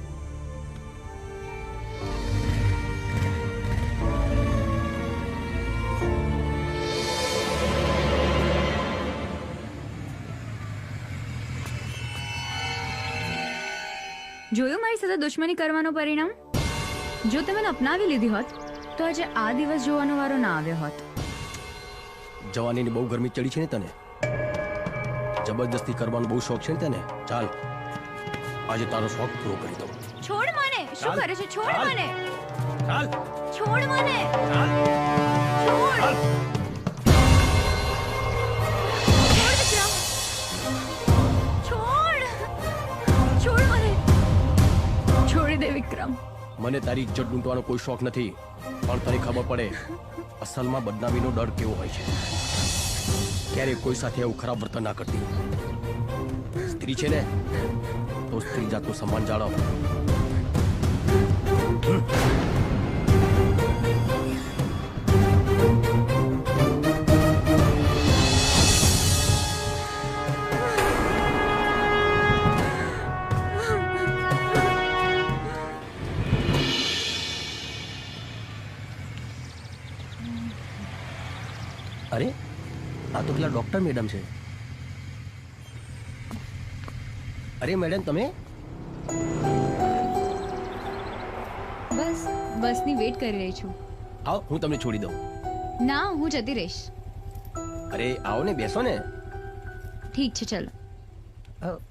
જોયું મારી સાથે દુશ્મની કરવાનું પરિણામ? જો તે મને અપનાવી લીધી હોત તો આજે આ દિવસ જોવાનો વારો ના આવ્યો હોત. જવાનીની બહુ ગરમી ચડી છે ને તને? જબરદસ્તી કરવાનો બહુ શોખ છે ને તને? ચાલ, આજે તારો શોખ પૂરો કરી દઉં. છોડ મને. શું કરે છે? છોડ મને. ચાલ. છોડ મને. ચાલ. છોડ. છોડી દે વિક્રમ. મને તારી ઇજ્જત લૂંટવાનો કોઈ શોખ નથી, પણ તને ખબર પડે અસલમાં બદનામીનો ડર કેવો હોય છે. ક્યારેય કોઈ સાથે એવું ખરાબ વર્તન ના કરતી. સ્ત્રી છે ને તો સ્ત્રી જાતનું સન્માન જાળવ. અરે, આ તો પેલા ડોક્ટર મેડમ છે. અરે મેડમ, તમે? બસની વેટ કરી રહી છું. આવો, હું તમને છોડી દઉં. ના, હું જતી રહીશ. અરે આવો ને, બેસો ને. ઠીક છે, ચલો.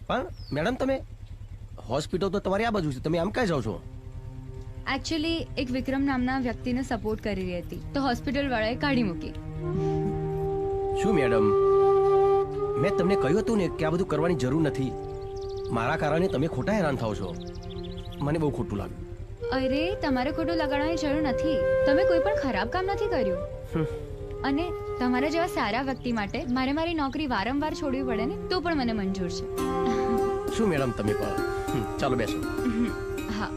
પણ મેડમ, તમે હોસ્પિટલ તો તમારી આ બાજુ છે, તમે આમ ક્યાં જાઓ છો? એકચ્યુઅલી એક વિક્રમ નામના વ્યક્તિને સપોર્ટ કરી રહી હતી તો હોસ્પિટલ વાળાએ કાઢી મૂકી. શું મેડમ, મેં તમને કહ્યું હતું ને કે આ બધું કરવાની જરૂર નથી. મારા કારણે તમે ખોટા હેરાન થાઓ છો. મને બહુ ખોટું લાગ્યું. અરે, તમારે ખોટું લગાડવાની જરૂર નથી. તમે કોઈ પણ ખરાબ કામ નથી કર્યું. અને તમારા જેવા સારા વ્યક્તિ માટે મારે મારી નોકરી વારંવાર છોડવી પડે ને તો પણ મને મંજૂર છે. શું મેડમ તમે પણ ચાલો બેસો. હા.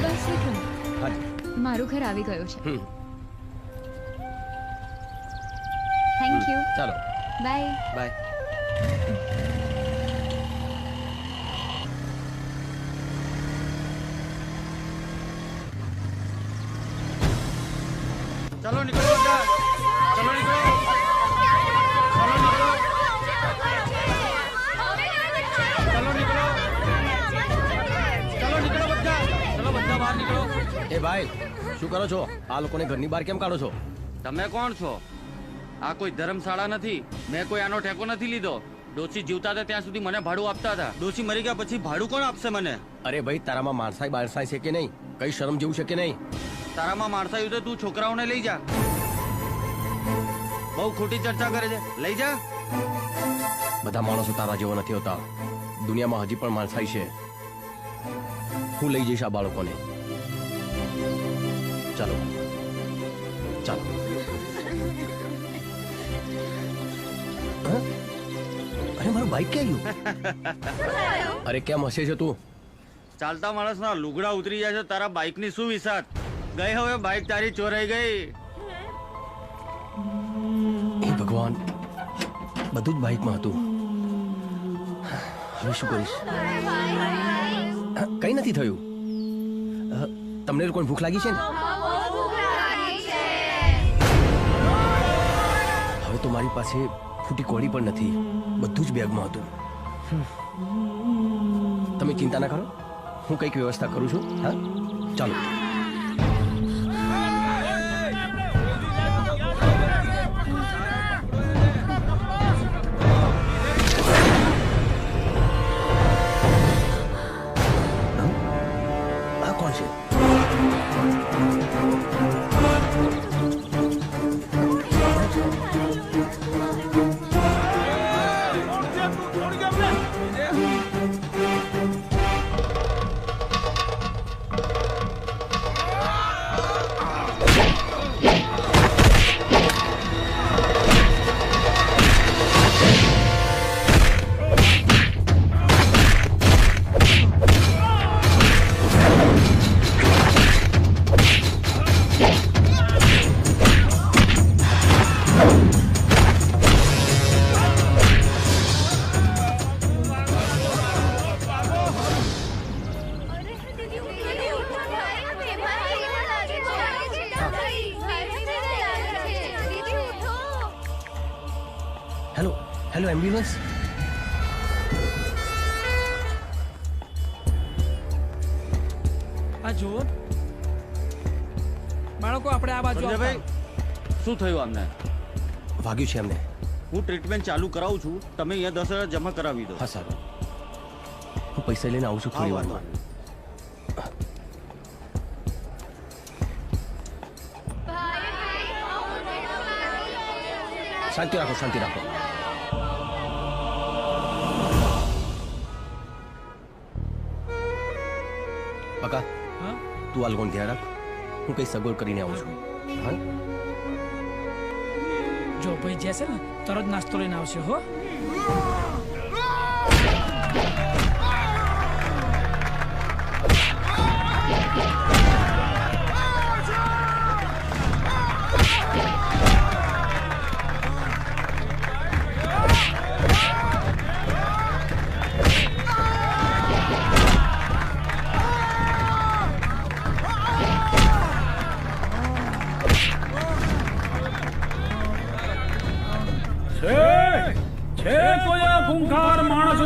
બસ મારું ઘર આવી ગયું છે. Thank you. ચાલો બાય. બાય. चलो निकलो बच्चा, चलो निकलो, चलो निकलो, चलो निकलो, चलो निकलो बच्चा, चलो बच्चा बाहर निकलो. એ ભાઈ શું કરો છો? આ લોકોને ઘરની બહાર કેમ કાઢો છો? તમે કોણ છો? આ કોઈ ધર્મશાળા નથી. મેં કોઈ આનો ઠેકો નથી લીધો. ડોશી જીવતા હતા ત્યાં સુધી મને ભાડું આપતા હતા. ડોશી મરી ગયા પછી ભાડું કોણ આપશે મને? અરે ભાઈ તારામાં માણસાઈ બાણસાઈ છે કે નહીં? કઈ શરમ જેવું છે કે નહીં? તારામાં માણસાયું તો તું છોકરાઓને લઈ જા. બહુ ખોટી ચર્ચા કરે છે. લઈ જા. બધા માણસો તારા જેવો નથી હોતા. દુનિયામાં હજી પણ માણસાઈ છે. હું લઈ જઈશ આ બાળકોને. ચાલો ચાલો. અરે મારું બાઈક ક્યાં ગયું? અરે કેમ હસે છે તું? ચાલતા માણસના લુગડા ઉતરી જાય છે, તારા બાઈકની શું વિસાત? ગઈ હવે બાઈક તારી ચોરાઈ ગઈ. હે ભગવાન, બધું જ બાઈકમાં હતું. હવે શું કરીશ? કઈ નથી થયું. તમને લોકોને ભૂખ લાગી છે ને? હવે તો મારી પાસે ફૂટી કોળી પણ નથી. બધું જ બેગમાં હતું. તમે ચિંતા ના કરો, હું કંઈક વ્યવસ્થા કરું છું. હા ચાલો. આ કોણ છે? Hello ambulance. આ જુઓ બાળકો, આપણે આ બાજુ. ભાઈ શું થયું આમને? વાગ્યું છે એમને. હું ટ્રીટમેન્ટ ચાલુ કરાવું છું, તમે અહીંયા 10,000 જમા કરાવી દો. હા સારું, હું પૈસા લઈને આવું છું થોડી વારમાં. શાંતિ રાખો, શાંતિ રાખો. પકા તું આ લોકોને ધ્યાન રાખ. હું કઈ સગવડ કરીને આવું છું. હા જો ભાઈ જશે ને તરત નાસ્તો લઈને આવશે. હો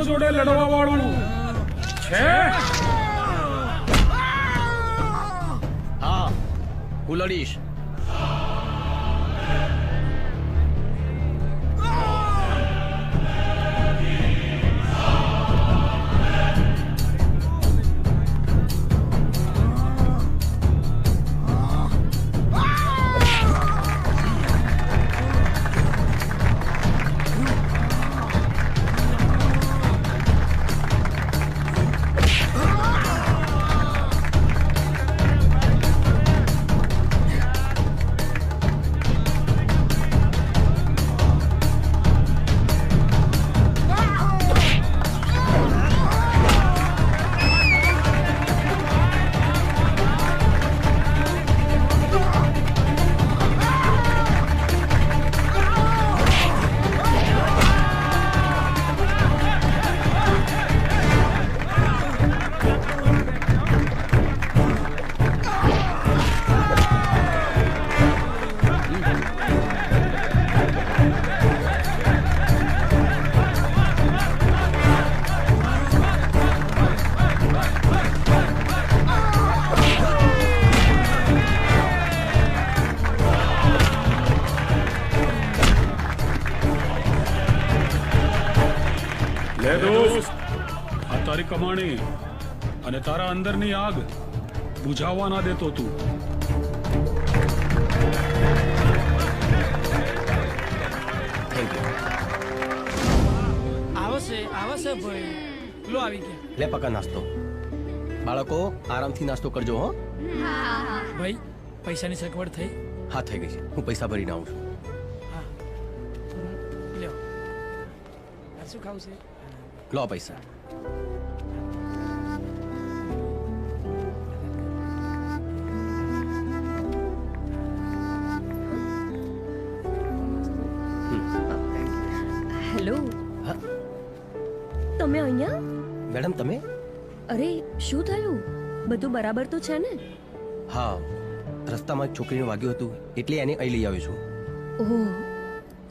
જોડે લડવા વાળું છે? હા, હું લડીશ. લે દોસ્ત, આ તારી કમાણી અને તારા અંદરની આગ બુઝાવવા ના દેતો તું. આવશે ભાઈ. લો આવી ગયા. લે પકા નાસ્તો. બાળકો આરામથી નાસ્તો કરજો હો. ભાઈ પૈસાની સગવડ થઈ? હા થઈ ગઈ છે. હું પૈસા ભરીને આવું છું. લ્યો. આ શું ખાવું છે? લો પૈસા. હેલો. તમે અહીંયા? મેડમ તમે? અરે શું થયું? બધું બરાબર તો છે ને? હા, રસ્તામાં એક છોકરીને વાગ્યું હતું એટલે એને અહીં લઈ આવ્યો છું. ઓહ,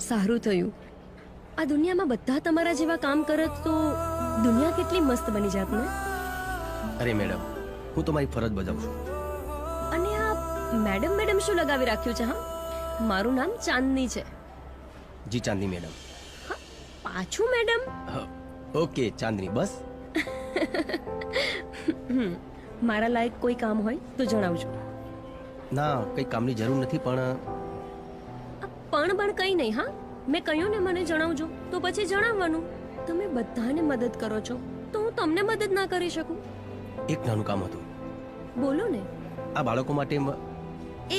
સારું થયું. આ દુનિયામાં બધા તમારા જેવા કામ કરત તો દુનિયા કેટલી મસ્ત બની જાત ને? અરે મેડમ, હું તો મારી ફરજ બજાવું છું. અને આ મેડમ મેડમ શું લગાવી રાખ્યું છે? હા, મારું નામ ચાંદની છે. જી ચાંદની મેડમ. પાછું મેડમ? ઓકે ચાંદની, બસ. મારા લાયક કોઈ કામ હોય તો જણાવજો. ના, કઈ કામની જરૂર નથી, પણ પણ કઈ નહીં. હા, મેં કહ્યું ને મને જણાવજો તો પછી જણાવવાનું. તમે બધાને મદદ કરો છો તો હું તમને મદદ ના કરી શકું? એક નાનું કામ હતું. બોલો ને. આ બાળકો માટે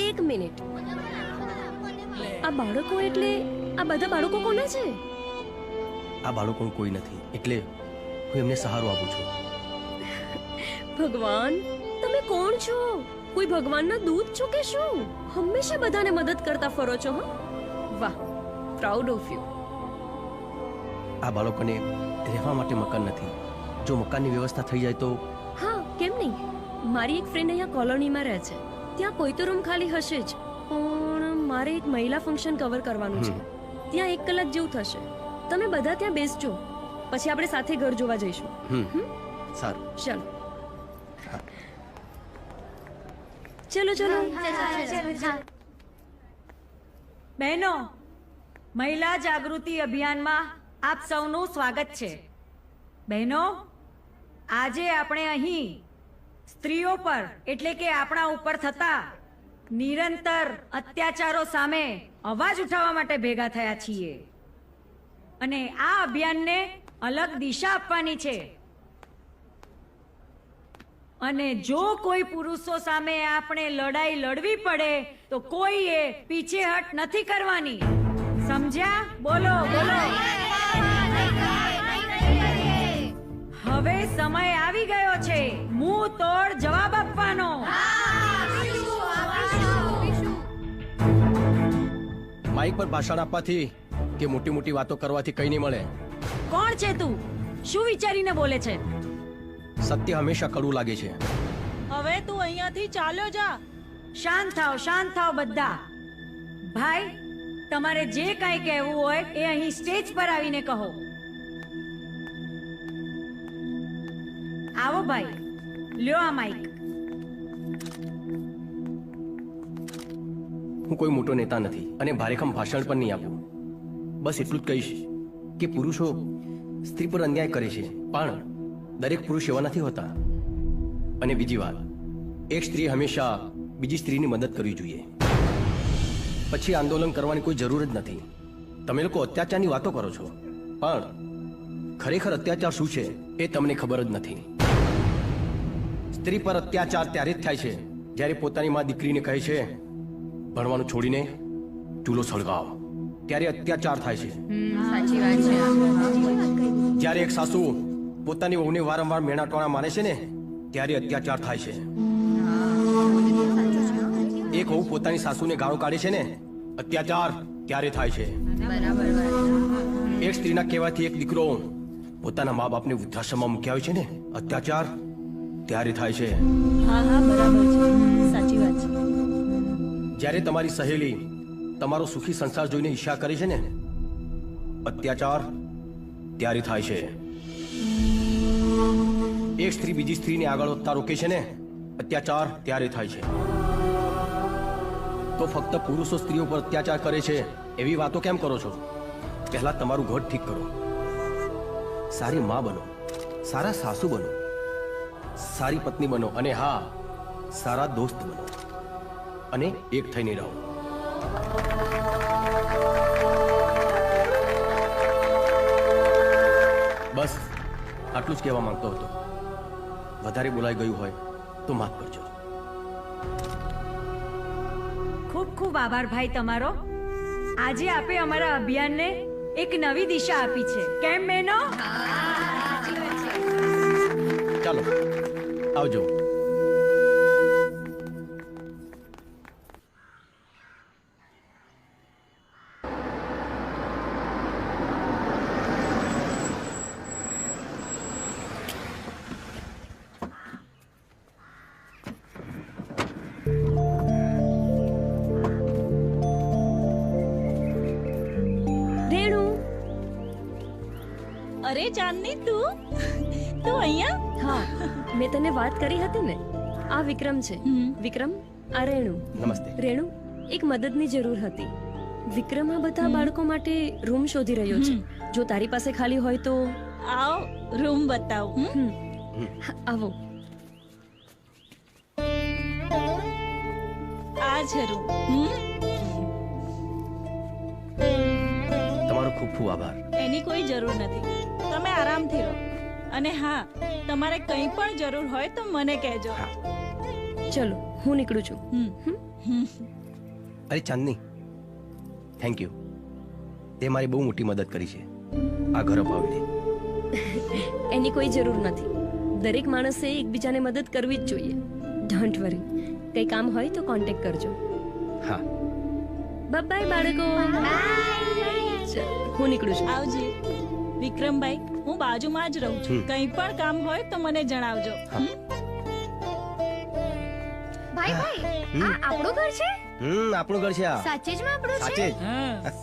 એક મિનિટ. આ બાળકો એટલે આ બધા બાળકો કોના છે? આ બાળકોનું કોઈ નથી એટલે હું એમને સહારો આપું છું. ભગવાન, તમે કોણ છો? કોઈ ભગવાનના દૂત છો કે શું? હંમેશા બધાને મદદ કરતા ફરો છો. હા, વાહ, પ્રાઉડ ઓફ યુ. આ બાળકોને રહેવા માટે મકાન નથી. જો મકાનની વ્યવસ્થા થઈ જાય તો? હા, કેમ નહીં. મારી એક ફ્રેન્ડ અહીંયા કોલોનીમાં રહે છે. ત્યાં કોઈ તો રૂમ ખાલી હશે જ, પણ મારે એક મહિલા ફંક્શન કવર કરવાનું છે. ત્યાં 1 કલાક જેવું થશે. તમે બધા ત્યાં બેસજો, પછી આપણે સાથે ઘર જોવા જઈશું. સારું. ચાલો ચલો. બહેનો, મહિલા જાગૃતિ અભિયાનમાં આપ સૌનું સ્વાગત છે. બહેનો, આજે આપણે અહીં સ્ત્રીઓ પર એટલે કે આપણા ઉપર થતા નિરંતર અત્યાચારો સામે અવાજ ઉઠાવવા માટે ભેગા થયા છીએ અને આ અભિયાનને અલગ દિશા આપવાની છે. અને જો કોઈ પુરુષો સામે આપણે લડાઈ લડવી પડે તો કોઈએ પીછેહટ નથી કરવાની. સમજ્યા? બોલો બોલો. હવે સમય આવી ગયો છે મુંહ તોડ જવાબ આપવાનો. માઇક પર ભાષણ આપવાથી કે મોટી મોટી વાતો કરવાથી કઈ નહીં મળે. કોણ છે તું? શું વિચારીને બોલે છે? સત્ય હંમેશા કડવું લાગે છે. હવે તું અહીંયાથી ચાલ્યો જા. શાંત થાવ બધા. ભાઈ, તમારે જે કાંઈ કહેવું હોય એ અહીં સ્ટેજ પર આવીને કહો. આવો ભાઈ, લ્યો આ માઈક. હું કોઈ મોટો નેતા નથી અને ભારેખમ ભાષણ પણ નહીં આપું. બસ એટલું જ કહીશ કે પુરુષો સ્ત્રી પર અન્યાય કરે છે, પણ દરેક પુરુષ એવા નથી હોતા. અને બીજી વાત, એક સ્ત્રી હંમેશા બીજી સ્ત્રીની મદદ કરવી જોઈએ. પછી આંદોલન કરવાની કોઈ જરૂર જ નથી. તમે લોકો અત્યાચારની વાતો કરો છો, પણ ખરેખર અત્યાચાર શું છે એ તમને ખબર જ નથી. સ્ત્રી પર અત્યાચાર ત્યારે જ થાય છે જ્યારે પોતાની માં દીકરીને કહે છે ભણવાનું છોડીને ચૂલો સળગાવ. ત્યારે અત્યાચાર થાય છે. સાચી વાત છે. જ્યારે એક સાસુ પોતાની વહુને વારંવાર મેણાટોણા મારે છે ને ત્યારે અત્યાચાર થાય છે. એક વહુ પોતાની સાસુને ગાળો કાઢે છે ને અત્યાચાર ત્યારે થાય છે. એક સ્ત્રીના કહેવાથી એક દીકરો પોતાના મા બાપને વૃદ્ધાશ્રમમાં મૂકી આવે છે ને અત્યાચાર ત્યારે થાય છે. હા બરાબર છે, સાચી વાત છે. જ્યારે તમારી સહેલી તમારો સુખી સંસાર જોઈને ઈર્ષ્યા કરે છે ને અત્યાચાર ત્યારે થાય છે. એક સ્ત્રી બીજી સ્ત્રીને આગળ વધતા રોકે છે ને અત્યાચાર ત્યારે થાય છે. તો ફક્ત પુરુષો સ્ત્રીઓ પર અત્યાચાર કરે છે એવી વાતો કેમ કરો છો? પહેલા તમારું ઘર ઠીક કરો. સારી માં બનો, સારા સાસુ બનો, સારી પત્ની બનો અને હા, સારા દોસ્ત બનો અને એક થઈને રહો. બસ આટલું જ કહેવા માંગતો હતો. વધારે બોલાઈ ગયું હોય તો માફ કરજો. ખૂબ ખૂબ આભાર ભાઈ તમારો. આજે આપે અમારા અભિયાનને એક નવી દિશા આપી છે. કેમ બહેનો? ચાલો આવજો. અરે ચાંદની, તું અહીંયા? હા, મેં તને વાત કરી હતી ને. આ વિક્રમ છે. વિક્રમ, આ રેણુ. નમસ્તે. રેણુ, એક મદદની જરૂર હતી. વિક્રમ આ બધા બાળકો માટે રૂમ શોધી રહ્યો છે. જો તારી પાસે ખાલી હોય તો આવો, રૂમ બતાવું. આવો. આ છે રૂમ. તમારો ખૂબ ખૂબ આભાર. એની કોઈ જરૂર નથી. તમે આરામથી રહો. અને હા, તમારે કંઈ પણ જરૂર હોય તો મને કહેજો. ચલો, હું નીકળું છું. અરે ચાંદની, થેન્ક યુ. તે મારી બહુ મોટી મદદ કરી છે આ ઘર અપાવીને. એની કોઈ જરૂર નથી. દરેક માણસે એકબીજાને મદદ કરવી જ જોઈએ. Don't worry. કંઈ કામ હોય તો કોન્ટેક્ટ કરજો. હા. બાય બાળકો. હું નીકળું છું. આવજે. વિક્રમભાઈ, હું બાજુમાં જ રહું છું. કંઈ પણ કામ હોય તો મને જણાવજો. ભાઈ આ આપણું ઘર છે? આપણું ઘર છે આ. સાચે જ માં આપણું છે?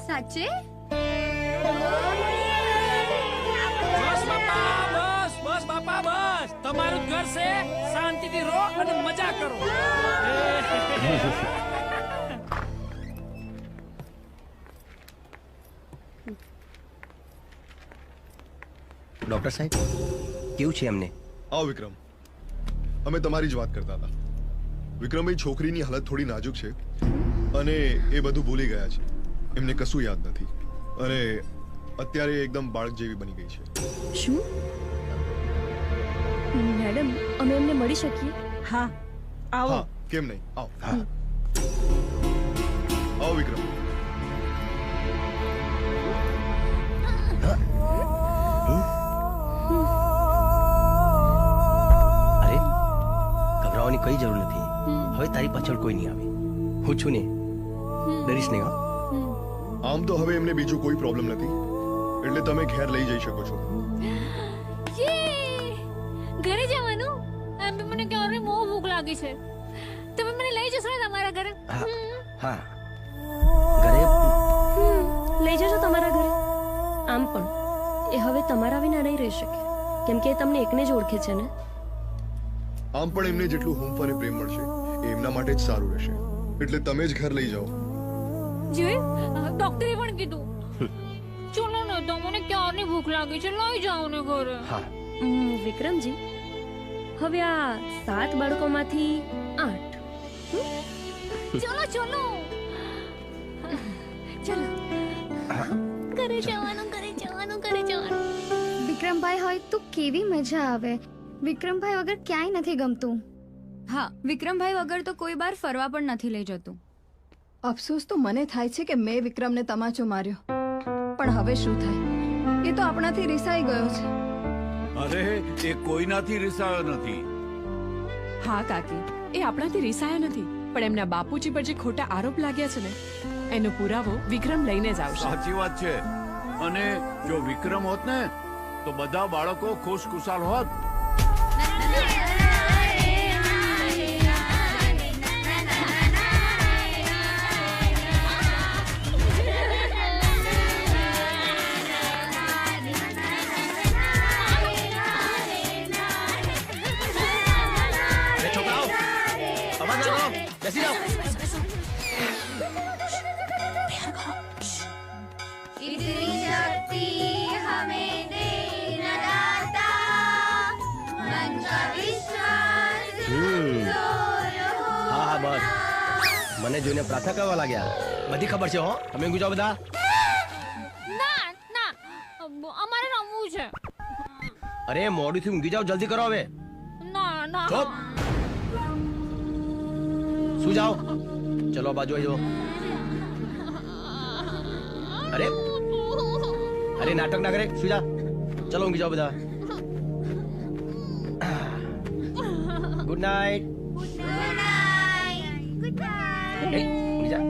સાચે? બસ બાપા બસ. તમારું ઘર છે. શાંતિથી રહો અને મજા કરો. ડોક્ટર સાહેબ, કેવું છે એમને? આવો વિક્રમ, અમે તમારી જ વાત કરતા હતા. વિક્રમભાઈ, છોકરીની હાલત થોડી નાજુક છે અને એ બધું ભૂલી ગયા છે. એમને કશું યાદ નથી અને અત્યારે એકદમ બાળક જેવી બની ગઈ છે. શું મેડમ, અમે એમને મળી શકીએ? હા, આવો. કેમ નહીં, આવો. આવો વિક્રમ. ગભરાવાની કઈ જરૂર નથી. હવે તારી પાછળ કોઈ નહીં આવે. હું છું ને, ડરીશ નહીં. આમ તો હવે એમને બીજું કોઈ પ્રોબ્લેમ નથી, એટલે તમે ઘેર લઈ જઈ શકો છો. ઘરે જવાનું? એમ બી મને ક્યારે બહુ ભૂખ લાગી છે. તમે મને લઈ જશો ને તમારા ઘરે? હા, ઘરે લઈ જજો તમારા ઘરે. આમ પણ એ હવે તમારા વિના નહીં રહી શકે, કેમ કે એ તમને એકને જ ઓળખે છે ને. આમ પણ એમને જેટલું હૂંફ અને પ્રેમ મળશે એ એમના માટે જ સારું રહેશે, એટલે તમે જ ઘર લઈ જાઓ. ડોક્ટરે પણ કીધું. ચલો ને, તો મને ક્યારની ભૂખ લાગી છે, લઈ જાઓ ને ઘરે. વિક્રમજી, હવે આ 7 બાળકોમાંથી 8. ચલો ચલો ઘરે જવાનું. વિક્રમભાઈ હોય તો કેવી મજા આવે. વિક્રમભાઈ વગર ક્યાંય નથી ગમતું. હા, વિક્રમભાઈ વગર તો કોઈ બાર ફરવા પણ નથી લઈ જતું. અફસોસ તો મને થાય છે કે મેં વિક્રમને તમાચો માર્યો, પણ હવે શું થાય? એ તો આપણાથી રિસાઈ ગયો છે. અરે, એ કોઈનાથી રિસાયો નથી. હા કાકી, એ આપણાથી રિસાયા નથી, પણ એમના બાપુજી પર જે ખોટા આરોપ લાગ્યા છે ને, એનો પુરાવો વિક્રમ લઈને જ આવશે. સાચી વાત છે. અને જો વિક્રમ હોત ને તો બધા બાળકો ખુશખુશાલ હોત. બેસી જાઓ. इतनी शक्ति हमें दे न બસ મને જોઈને પ્રાર્થના કરવા લાગ્યા. બધી ખબર છે હો. તમે ઊંઘી જાઓ બધા. ના ના અમારે રમવું છે. અરે મોડું થી ઊંઘી જાઓ, જલ્દી કરો હવે. ના ના ચૂપ. શું જાઓ? ચલો આ બાજુ આવી જાઓ. અરે અરે નાટક ના કરે, સુઈ જા. ચલો ઊંઘી જાઓ બધા. Good night. ઊંઘી જા.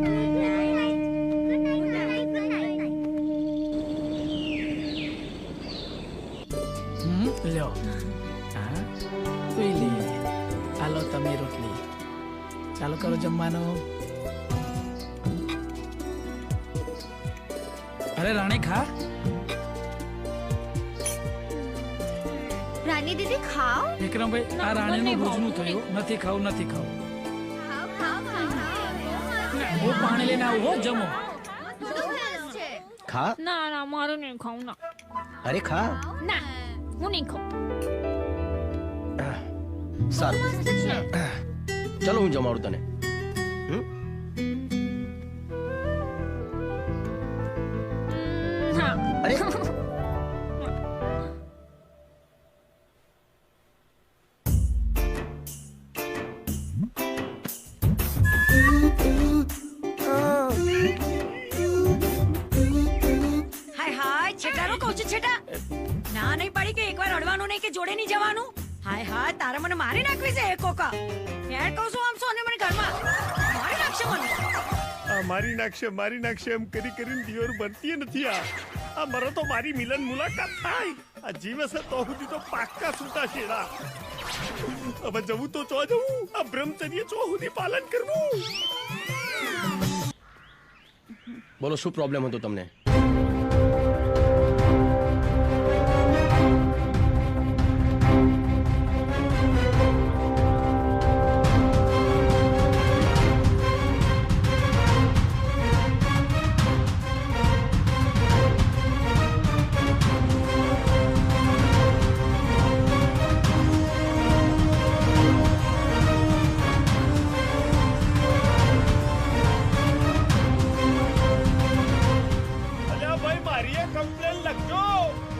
લ્યો હા પી લે. હાલો તમે રોટલી ચાલો કરો જમવાનું. અરે રાણી ખા. રાની દીદી ખાઓ. વિક્રમભાઈ આ રાણીનું ભોજનું થયું. નથી ખાવું નથી ખાવું. હું પાણી લઈને આવું હો. જમો. ખા. ના ના મારું નહીં ખાવું ના. અરે ખા. ના હું નહીં ખાઉં. સારું ચલો હું જમાડું તને. અરે હાય હાય છેટારો કહું છું છેટા. ના નહીં પડી કે એકવાર અડવાનું નહીં કે જોડે નહીં જવાનું. હાય હાય તારે મને મારી નાખવી છે એ કોકા. યાર કહું છું આમ છો અને મને ઘરમાં મારી નાખશે મને. મારી નાખશે એમ કરી કરીને દિયોર બનતી નથી. આ મરો તો મારી મિલન મુલાકાત થાય. આ જીવ હશે તો સુધી તો પાક્કા છૂટા છેડા. હવે જવું તો ચો જવું. આ બ્રહ્મચર્ય ચો સુધી પાલન કરવું. બોલો શું પ્રોબ્લેમ હતો તમને?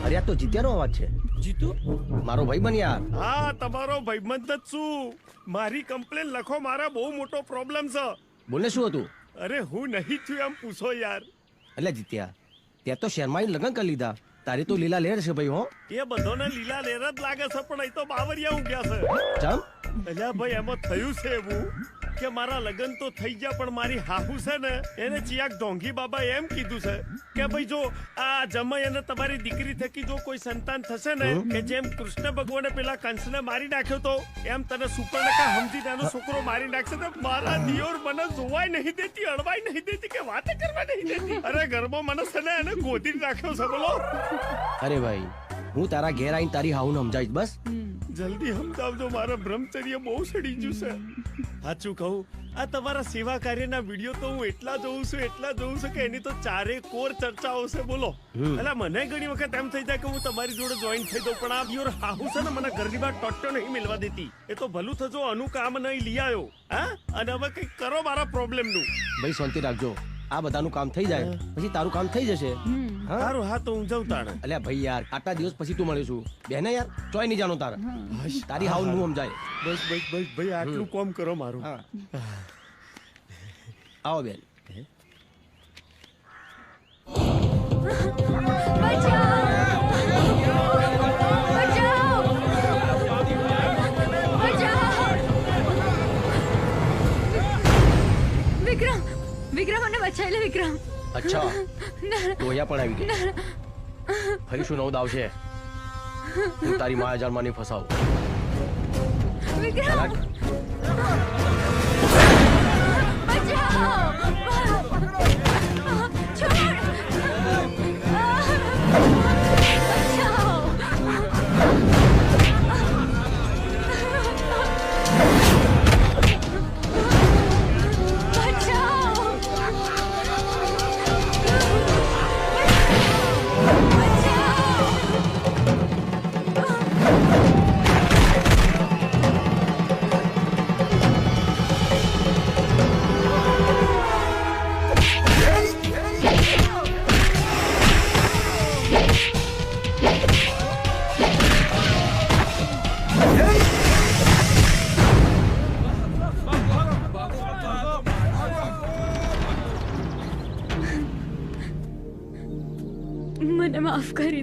અરે આ તો જીત્યાનો અવાજ છે. જીતુ મારો ભાઈ બન યાર. હા તમારો ભાઈબંધ જ છું. મારી કમ્પ્લેન લખો. મારા બહુ મોટો પ્રોબ્લેમ છે. બોલને શું હતું? અરે હું નહીં છું એમ પૂછો યાર. એટલે જીત્યા ત્યાં તો શર્માઈ લગ્ન કરી લીધા. તારી તો લીલા લેર છે ભાઈ હો. એ બધોને લીલા લેર જ લાગે છે પણ અહીં તો બાવરિયા ઊંઘ્યા છે. ચમ અલ્યા ભાઈ એમાં થયું છે એવું કે મારા લગ્ન તો થઈ ગયા પણ મારી હાહુ છે ને એને ચિયાક ઢોંગી બાબા એમ કીધું છે કે ભાઈ જો આ જમાઈ અને તમારી દીકરી થકી જો કોઈ સંતાન થશે ને કે જેમ કૃષ્ણ ભગવાને પેલા કંસને મારી નાખ્યો તો એમ તને સુપર્ણકા સમજી નાનો છોકરો મારી નાખશે તો મારા દિયોર મને જોવાય નહીં દેતી, અડવાય નહીં દેતી કે વાત કરવા નહીં દેતી. અરે ગરબો મને છે ને એને ગોદી રાખ્યો છે. બોલો અરે ભાઈ હું તારા ઘેર આવીને તારી હાઉને સમજાવીશ. બસ જલ્દી સમજાવજો. મારા બ્રહ્મચર્ય બહુ સડી ગયું છે. સાચું કહું આ તમારા સેવા કાર્યના વિડીયો તો હું એટલા જોઉં છું કે એની તો ચારે કોર ચર્ચાઓ છે. બોલો એટલે મને ઘણી વખત એમ થઈ જાય કે હું તમારી જોડે જોઈન થઈ દઉં પણ આ યોર હાહુ છે ને મને ઘરની બહાર ટોટો નહીં મિલવા દેતી. એ તો ભલું થજો આનું કામ નહીં લઈ આવ્યો. હા અને હવે કંઈક કરો મારા પ્રોબ્લેમ નું. ભાઈ શાંતિ રાખજો. આ બધાનું કામ થઈ જાય પછી તારું કામ થઈ જશે. સારું હા તો હું જઉં તાણે. અલ્યા ભાઈ યાર આટલા દિવસ પછી તું મળ્યો છું. બેને યાર ચોય નહીં જાણો તારે. તારી હાઉ નું સમજાય. બસ ભાઈ આટલું કોમ કરો મારું. આવો બેન. વિક્રમ મને બચાવી લે વિક્રમ. અચ્છા તો અહીંયા પણ આવી ગઈ. ફરી શું નવ દાવ છે? હું તારી માયા જાળમાં નહીં ફસાવું. વિક્રમ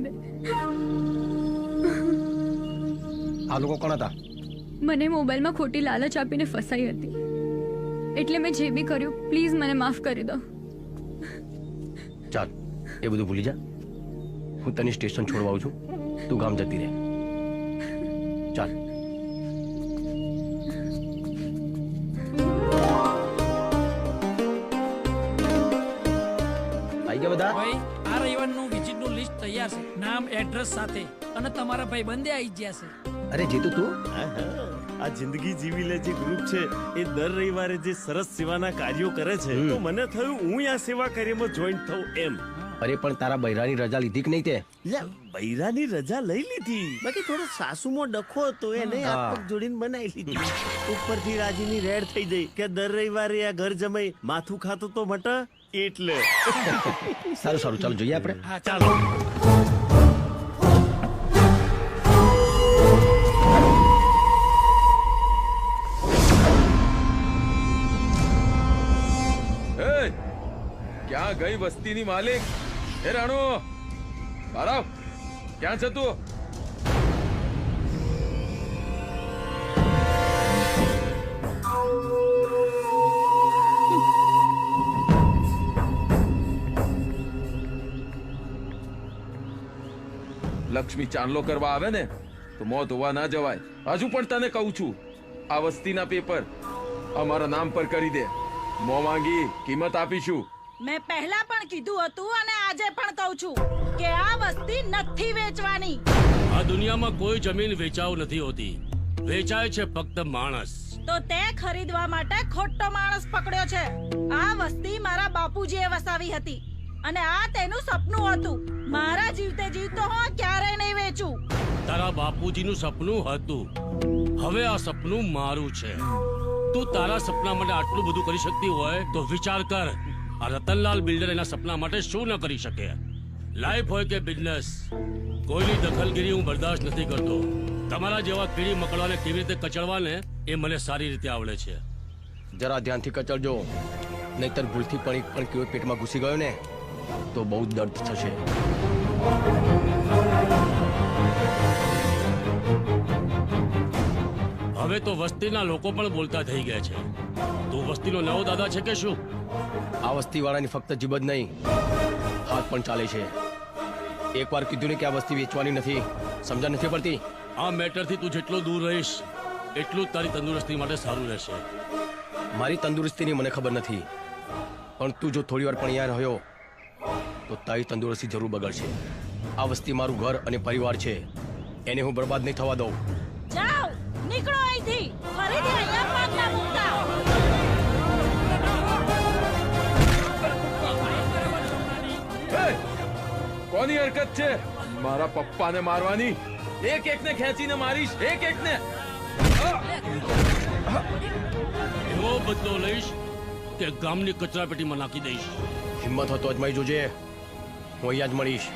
કરી દે. આ લોકો કોણ હતા? મને મોબાઈલમાં ખોટી લાલચ આપીને ફસાઈ હતી, એટલે મેં જે બી કર્યું, પ્લીઝ મને માફ કરી દો. ચાલ એ બધું ભૂલી જા. હું તને સ્ટેશન છોડવા આવું છું, તું ગામ જતી રહે. ચાલ. આઈ ગયા બધા? ભાઈ આ રવિવારનું વિઝિટનું લિસ્ટ તૈયાર છે, નામ એડ્રેસ સાથે, અને તમારા ભાઈ બંને આવી ગયા છે. અરે જીતુ તું? આ જિંદગી જીવી લે જે ગ્રુપ છે એ દર રવિવારે જે સરસ સેવાના કાર્યો કરે છે, તો મને થયું હું આ સેવા કાર્યમાં જોઈન્ટ થઉં એમ. અરે પણ તારા બૈરાની રજા લીધી કે નહીં તે? બૈરાની રજા લઈ લીધી, બાકી થોડો સાસુમાં ડખો હતો એને હાથ પગ જોડીને બનાવી લીધી. ઉપરથી રાજીની રેડ થઈ ગઈ કે દર રવિવારે આ ઘર જમાઈ માથું ખાતું તો મટ એટલે. સારું સારું, ચાલો જોઈએ આપણે. હા ચાલો. ક્યાં ગઈ વસ્તીની માલિક? હે રાણો, બારાવ, ક્યાં છે તું? લક્ષ્મી ચાંદલો કરવા આવે ને તો મોત હોવા ના જવાય. હજુ પણ તને કહું છું, આ વસ્તીના પેપર અમારા નામ પર કરી દે. મોં માંગી કિંમત આપીશું. મેં પહેલા પણ કીધું હતું અને આજે પણ કહું છું કે આ વસ્તી નથી વેચવાની. આ દુનિયામાં કોઈ જમીન વેચાવ નથી હોતી, વેચાય છે ફક્ત માણસ. તો તે ખરીદવા માટે ખોટો માણસ પકડ્યો છે. આ વસ્તી મારા બાપુજીએ વસાવી હતી અને આ તેનું સપનું હતું. મારા જીવતે જીવતો હું ક્યારેય નહીં વેચું. તારા બાપુજીનું સપનું હતું, હવે આ સપનું મારું છે. તું તારા સપના માટે આટલું બધું કરી શકતી હોય તો વિચાર કર, આ રતનલાલ બિલ્ડર એના સપના માટે શું ન કરી શકે. લાઈફ હોય કે બિઝનેસ, કોઈની દખલગીરી હું બરદાસ્ત નથી કરતો. તમારા જેવા કીડી મકડાને કેવી રીતે કચડવાને એ મને સારી રીતે આવડે છે. જરા ધ્યાનથી કચડજો, નહીતર ભૂલથી પણ કીડો પેટમાં ઘૂસી ગયો ને તો બહુ દર્દ થશે. હવે તો વસ્તીના લોકો પણ બોલતા થઈ ગયા છે. તું વસ્તીનો નવો દાદા છે કે શું? આ વસ્તીવાળાની ફક્ત જીભ જ નહીં, હાથ પણ ચાલે છે. એકવાર કીધું ને કે આ વસ્તી વેચવાની નથી, સમજ નથી પડતી? આ મેટરથી તું જેટલો દૂર રહીશ એટલું તારી તંદુરસ્તી માટે સારું રહેશે. મારી તંદુરસ્તીની મને ખબર નથી, પણ તું જો થોડી વાર પણ અહીંયા રહ્યો તો તારી તંદુરસ્તી જરૂર બગડશે. આ વસ્તી મારું ઘર અને પરિવાર છે, એને હું બરબાદ નહીં થવા દઉં. જાઓ, નીકળો અહીંથી. ફરીથી અહીંયા પગ ના મૂકતા. કોની હરકત છે મારા પપ્પાને મારવાની? એક એકને ખેંચીને મારીશ, એક એકને. એવો બદલો લઈશ કે ગામની કચરાપેટીમાં નાખી દઈશ. હિંમત હતો અજમાઈ જોજે, હું અહીંયા જ મળીશ.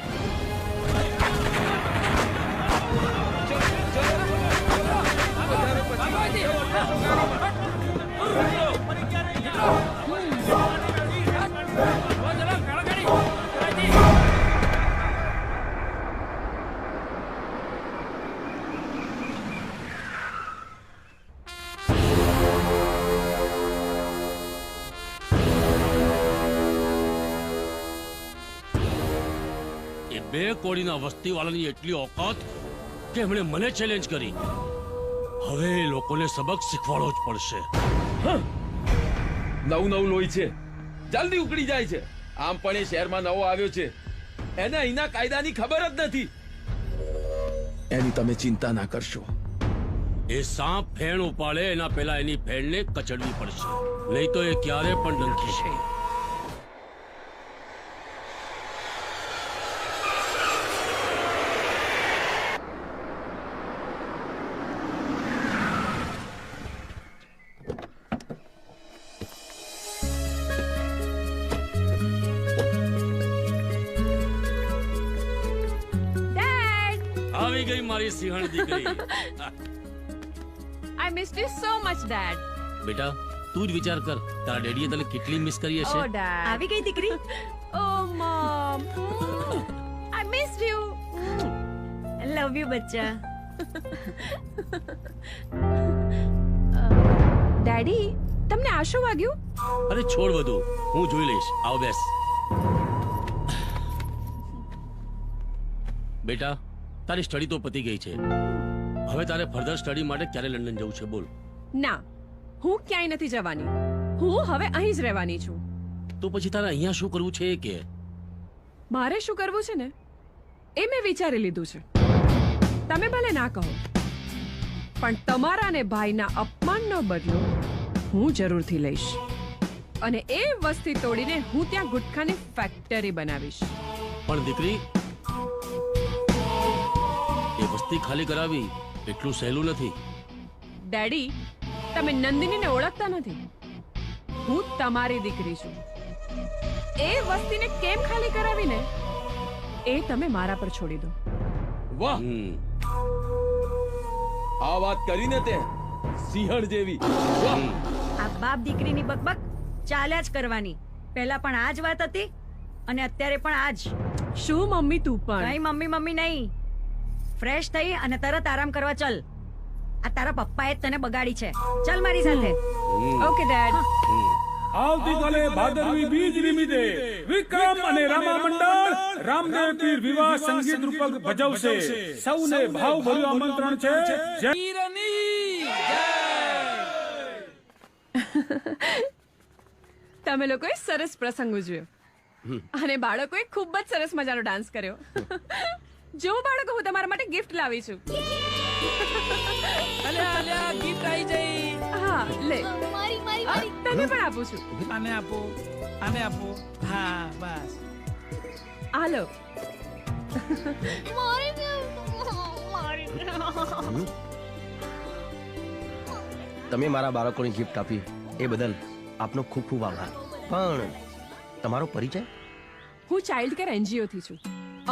બે કોડીના વસ્તીવાળાની એટલી ઓકાત કે એમણે મને ચેલેન્જ કરી. હવે એ લોકોને સબક શીખવાડવો જ પડશે. નવું નવું લોહી છે, જલ્દી ઉકળી જાય છે. આમ પણ એ શહેરમાં નવો આવ્યો છે, એને અહીંના કાયદાની ખબર જ નથી. એની તમે ચિંતા ના કરશો. એ સાપ ફેણ ઉપાડે એના પહેલા એની ફેણને કચડવી પડશે, નહીં તો એ ક્યારે પણ ડંખી છે. આવી ગઈ મારી સિંહણ દીકરી. I missed you so much, Dad. બેટા તું જ વિચાર કર, તારા ડેડીએ તને કેટલી મિસ કરી હશે. Oh, Dad. આવી ગઈ દીકરી. Oh, Mom. I missed you. Love you બચ્ચા. ડેડી તમને આ શું વાગ્યું? અરે છોડ બધું, હું જોઈ લઈશ. આવ બેસ. બેટા, તારી સ્ટડી તો પતી ગઈ છે. હવે તારે ફર્ધર સ્ટડી માટે ક્યારે લંડન જવું છે બોલ? ના, હું ક્યાંય નથી જવાની. હું હવે અહીં જ રહેવાની છું. તો પછી તારે અહીંયા શું કરવું છે કે? મારે શું કરવું છે ને એ મેં વિચારી લીધું છે. તમે ભલે ના કહો, પણ તમારા ને ભાઈના અપમાનનો બદલો હું જરૂરથી લઈશ. અને એ વસ્તી તોડીને હું ત્યાં ગુટખાની ફેક્ટરી બનાવીશ. પણ દીકરી, એ વસ્તી ખાલી કરાવી એટલું સહેલું નથી. ડેડી, તમે નંદિનીને ઓળખતા નથી. હું તમારી દીકરી છું. એ વસ્તીને કેમ ખાલી કરાવીને એ તમે મારા પર છોડી દો. વાહ, આ વાત કરીને તે સિંહણ જેવી. વાહ, આ બાપ દીકરીની બકબક ચાલ્યા જ કરવાની. પહેલા પણ આ જ વાત હતી અને અત્યારે પણ આ જ. શું મમ્મી તું પણ? કઈ મમ્મી મમ્મી નહીં. ફ્રેશ થઈ અને તરત આરામ કરવા ચલ. આ તારા પપ્પાએ જ તને બગાડી છે. ચલ મારી સાથે. Okay dad. આવતીકાલે ભાદરવી બીજ નિમિત્તે વિક્રમ અને રામા મંડળ રામદેવ પીર વિવાહ સંગીત રૂપક ભજવશે. સૌને ભાવભર્યું આમંત્રણ છે. તમે લોકોએ સરસ પ્રસંગ ઉજવ્યો અને બાળકોએ ખૂબ જ સરસ મજાનો ડાન્સ કર્યો. જો બાળકો, હું તમારા માટે ગિફ્ટ લાવી છું. અલ્યા ગિફ્ટ આવી જઈ. હા, લે. મારી મારી મારી. તને પણ આપું છું. આને આપો, આને આપો. હા, બસ. હાલો. તમે મારા બાળકોને ગિફ્ટ આપી એ બદલ આપનો ખૂબ ખૂબ આભાર. પણ તમારો પરિચય? હું ચાઇલ્ડ કેર NGO થી છું.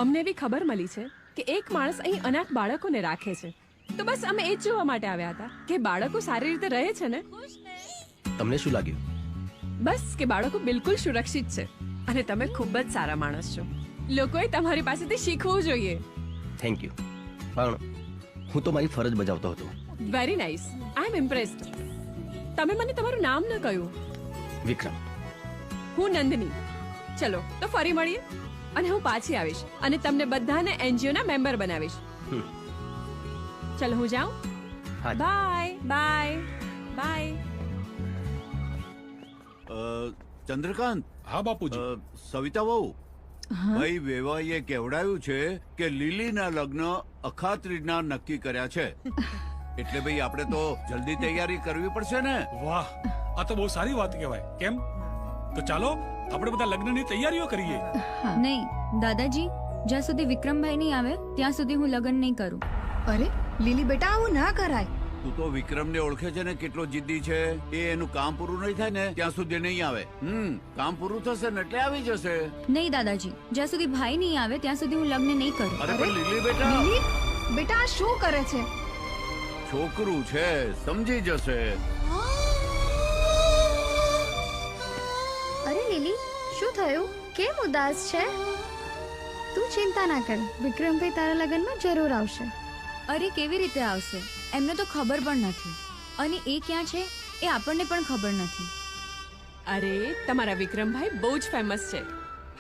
અમને એવી ખબર મળી છે કે એક માણસ અહીં અનાથ બાળકોને રાખે છે. તો બસ અમે એ જ જોવા માટે આવ્યા હતા કે બાળકો સારી રીતે રહે છે ને. તમને શું લાગ્યું? બસ કે બાળકો બિલકુલ સુરક્ષિત છે અને તમે ખૂબ જ સારા માણસ છો. લોકોએ તમારી પાસેથી શીખવું જોઈએ. Thank you. પણ હું તો મારી ફરજ બજાવતો હતો. Very nice. I am impressed. તમે મને તમારું નામ ન કહ્યું. વિક્રમ. હું નંદની. ચલો તો ફરી મળીએ અને હું પાછી આવીશ અને તમને બધાને NGO ના મેમ્બર બનાવીશ. ચલો હું જાઉં. Bye bye bye. ચંદ્રકાંત. હા બાપુજી. સવિતા વહુ, ભાઈ વેવાઈએ કેવડાવ્યું છે કે લીલીના લગ્ન અખાત્રીજના નક્કી કર્યા છે. એટલે ભાઈ આપણે તો જલ્દી તૈયારી કરવી પડશે ને. વાહ, આ તો બહુ સારી વાત કહેવાય. કેમ? તો ચાલો આપણે બધા લગ્નની તૈયારીઓ કરીએ. નહીં દાદાજી, જ્યાં સુધી વિક્રમભાઈ નહીં આવે ત્યાં સુધી હું લગ્ન નહીં કરું. અરે લીલી બેટા, આવું ના કરાય. તું તો વિક્રમને ઓળખે છે ને કેટલો જિદ્દી છે. એ એનું કામ પૂરું નહીં થાય ને ત્યાં સુધી નહીં આવે. કામ પૂરું થશે ને એટલે આવી જશે. નહીં દાદાજી, જ્યાં સુધી ભાઈ નહીં આવે ત્યાં સુધી હું લગ્ન નહીં કરું. અરે પણ લીલી બેટા. લીલી બેટા, આ શું કરે છે? છોકરું છે, સમજી જશે. અરે લીલી, શું થયું? કેમ ઉદાસ છે? તું ચિંતા ના કર, વિક્રમભાઈ તારા લગ્નમાં જરૂર આવશે. અરે કેવી રીતે આવશે? એમને તો ખબર પણ નથી અને એ ક્યાં છે એ આપણને પણ ખબર નથી. અરે તમારા વિક્રમભાઈ બહુ જ ફેમસ છે.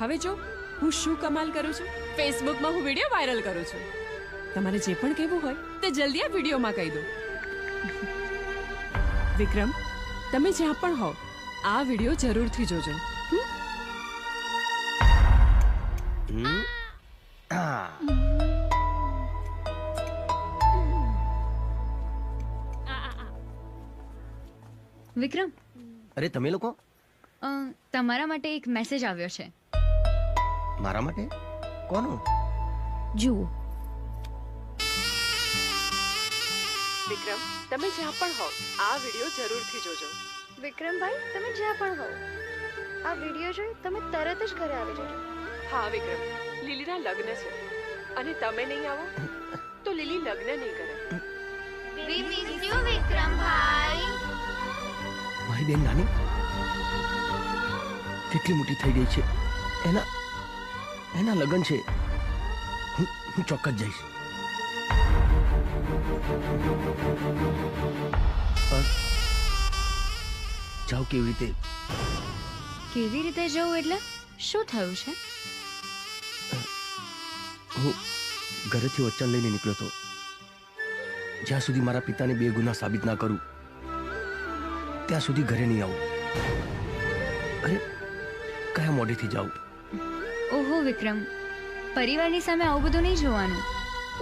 હવે જો હું શું કમાલ કરું છું. ફેસબુકમાં હું વિડીયો વાયરલ કરું છું. તમારે જે પણ કહેવું હોય તે જલ્દી આ વિડીયોમાં કહી દો. વિક્રમ, તમે જ્યાં પણ હો આ વિડીયો જરૂરથી જોજો. વિક્રમ. અરે તમે લોકો? તમારા માટે એક મેસેજ આવ્યો છે. મારા માટે? કોનો? જુઓ. વિક્રમ, તમે જ્યાં પણ હો આ વિડીયો જરૂરથી જોજો. વિક્રમભાઈ, તમે જ્યાં પણ હો આ વિડીયો જોઈ તમે તરત જ ઘરે આવી જજો. હા વિક્રમ, લીલીના લગ્ન છે અને તમે નહીં આવો તો લીલી લગ્ન નહીં કરે. We miss you, વિક્રમભાઈ. મારી બેન નાની કેટલી મોટી થઈ ગઈ છે. એના લગ્ન છે. હું ચોક્કસ જઈશ. જાઉં કેવી રીતે? કેવી રીતે જવું એટલે શું થયું છે? હું ઘરેથી વચન લઈને નીકળ્યો હતો. જ્યાં સુધી મારા પિતાને બે ગુના સાબિત ના કરું ત્યાં સુધી ઘરે નહીં આવું. અરે કયા મોઢેથી જાઉં? ઓહો વિક્રમ, પરિવારની સામે આવું બધું નહીં જોવાનું.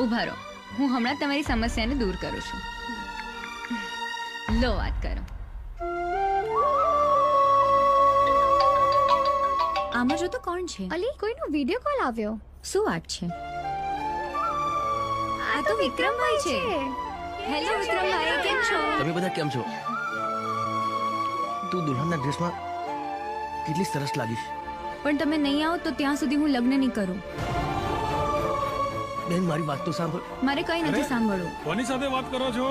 ઊભા રહો, હું હમણાં તમારી સમસ્યાને દૂર કરું છું. લો વાત કરો. આમાં જો તો કોણ છે? અલી કોઈનો વિડિયો કોલ આવ્યો. શું વાત છે? આ તો વિક્રમભાઈ છે. હેલો વિક્રમભાઈ, કેમ છો? તમે બધા કેમ છો? તું દુલ્હનના ડ્રેસમાં કેટલી સરસ લાગીશ. પણ તમે નહીં આવો તો ત્યાં સુધી હું લગ્ન નહીં કરું. બેન મારી વાત તો સાંભળ. મારે કઈ નથી સાંભળવું. કોની સાથે વાત કરો છો?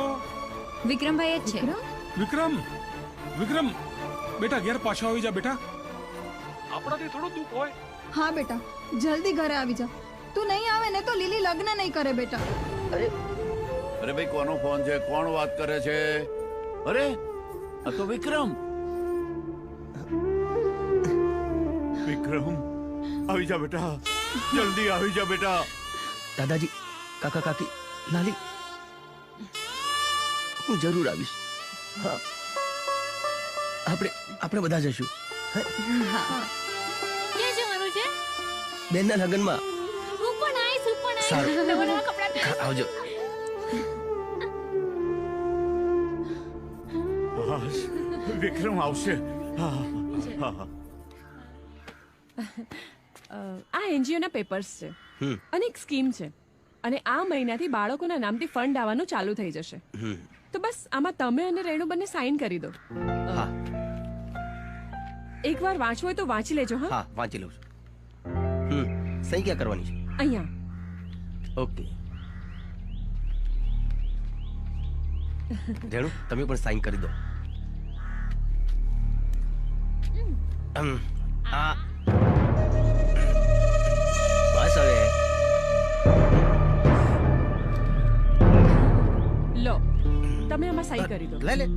વિક્રમભાઈ જ છે. વિક્રમ, વિક્રમ બેટા ઘેર પાછો આવી જા બેટા. આપણાથી થોડું દુઃખ હોય. હા બેટા, જલ્દી ઘરે આવી જા. તું નહીં આવે ને તો લીલી લગ્ન નહીં કરે બેટા. અરે ભાઈ, કોનો ફોન છે? કોણ વાત કરે છે? અરે આ તો વિક્રમ. વિક્રમ, આવી જા બેટા, જલ્દી આવી જા બેટા. દાદાજી, કાકા, કાકી, લાલી, હું જરૂર આવીશ. હા, આપણે બધા જશું. ક્યાં જવાનું છે? બેનના લગ્નમાં. હું પણ આવીશ, હું પણ સારું. આવીશ. નવા નવા કપડાં આવજો. વિક્રમ આવશે. આ એનજીઓના પેપર્સ છે અને એક સ્કીમ છે અને આ મહિનાથી બાળકોના નામથી ફંડ આવવાનું ચાલુ થઈ જશે. તો બસ આમાં તમે અને રેણુ બંને સાઈન કરી દો. એકવાર વાંચવું હોય તો વાંચી લેજો. હા, વાંચી લઉં છું. સહી ક્યાં કરવાની છે? અહીંયા. ઓકે. રેણુ, તમે પણ સાઈન કરી દો. બસ હવે લો, તમે આમાં સહી કરી દો. લે લે.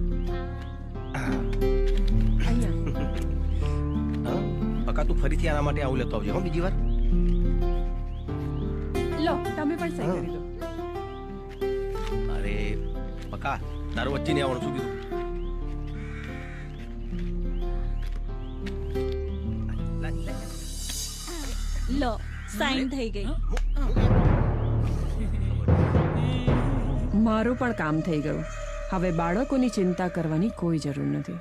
પકા, તું ફરીથી આના માટે આવું લેતો આવજો હો બીજી વાર. લો, તમે પણ સહી કરી દો. અરે પકા, તારું વચ્ચે નહીં આવવાનું. શું કીધું? લો, સાઈન થઈ ગઈ. મારું પણ કામ થઈ ગયું. હવે બાળકોની ચિંતા કરવાની કોઈ જરૂર નથી.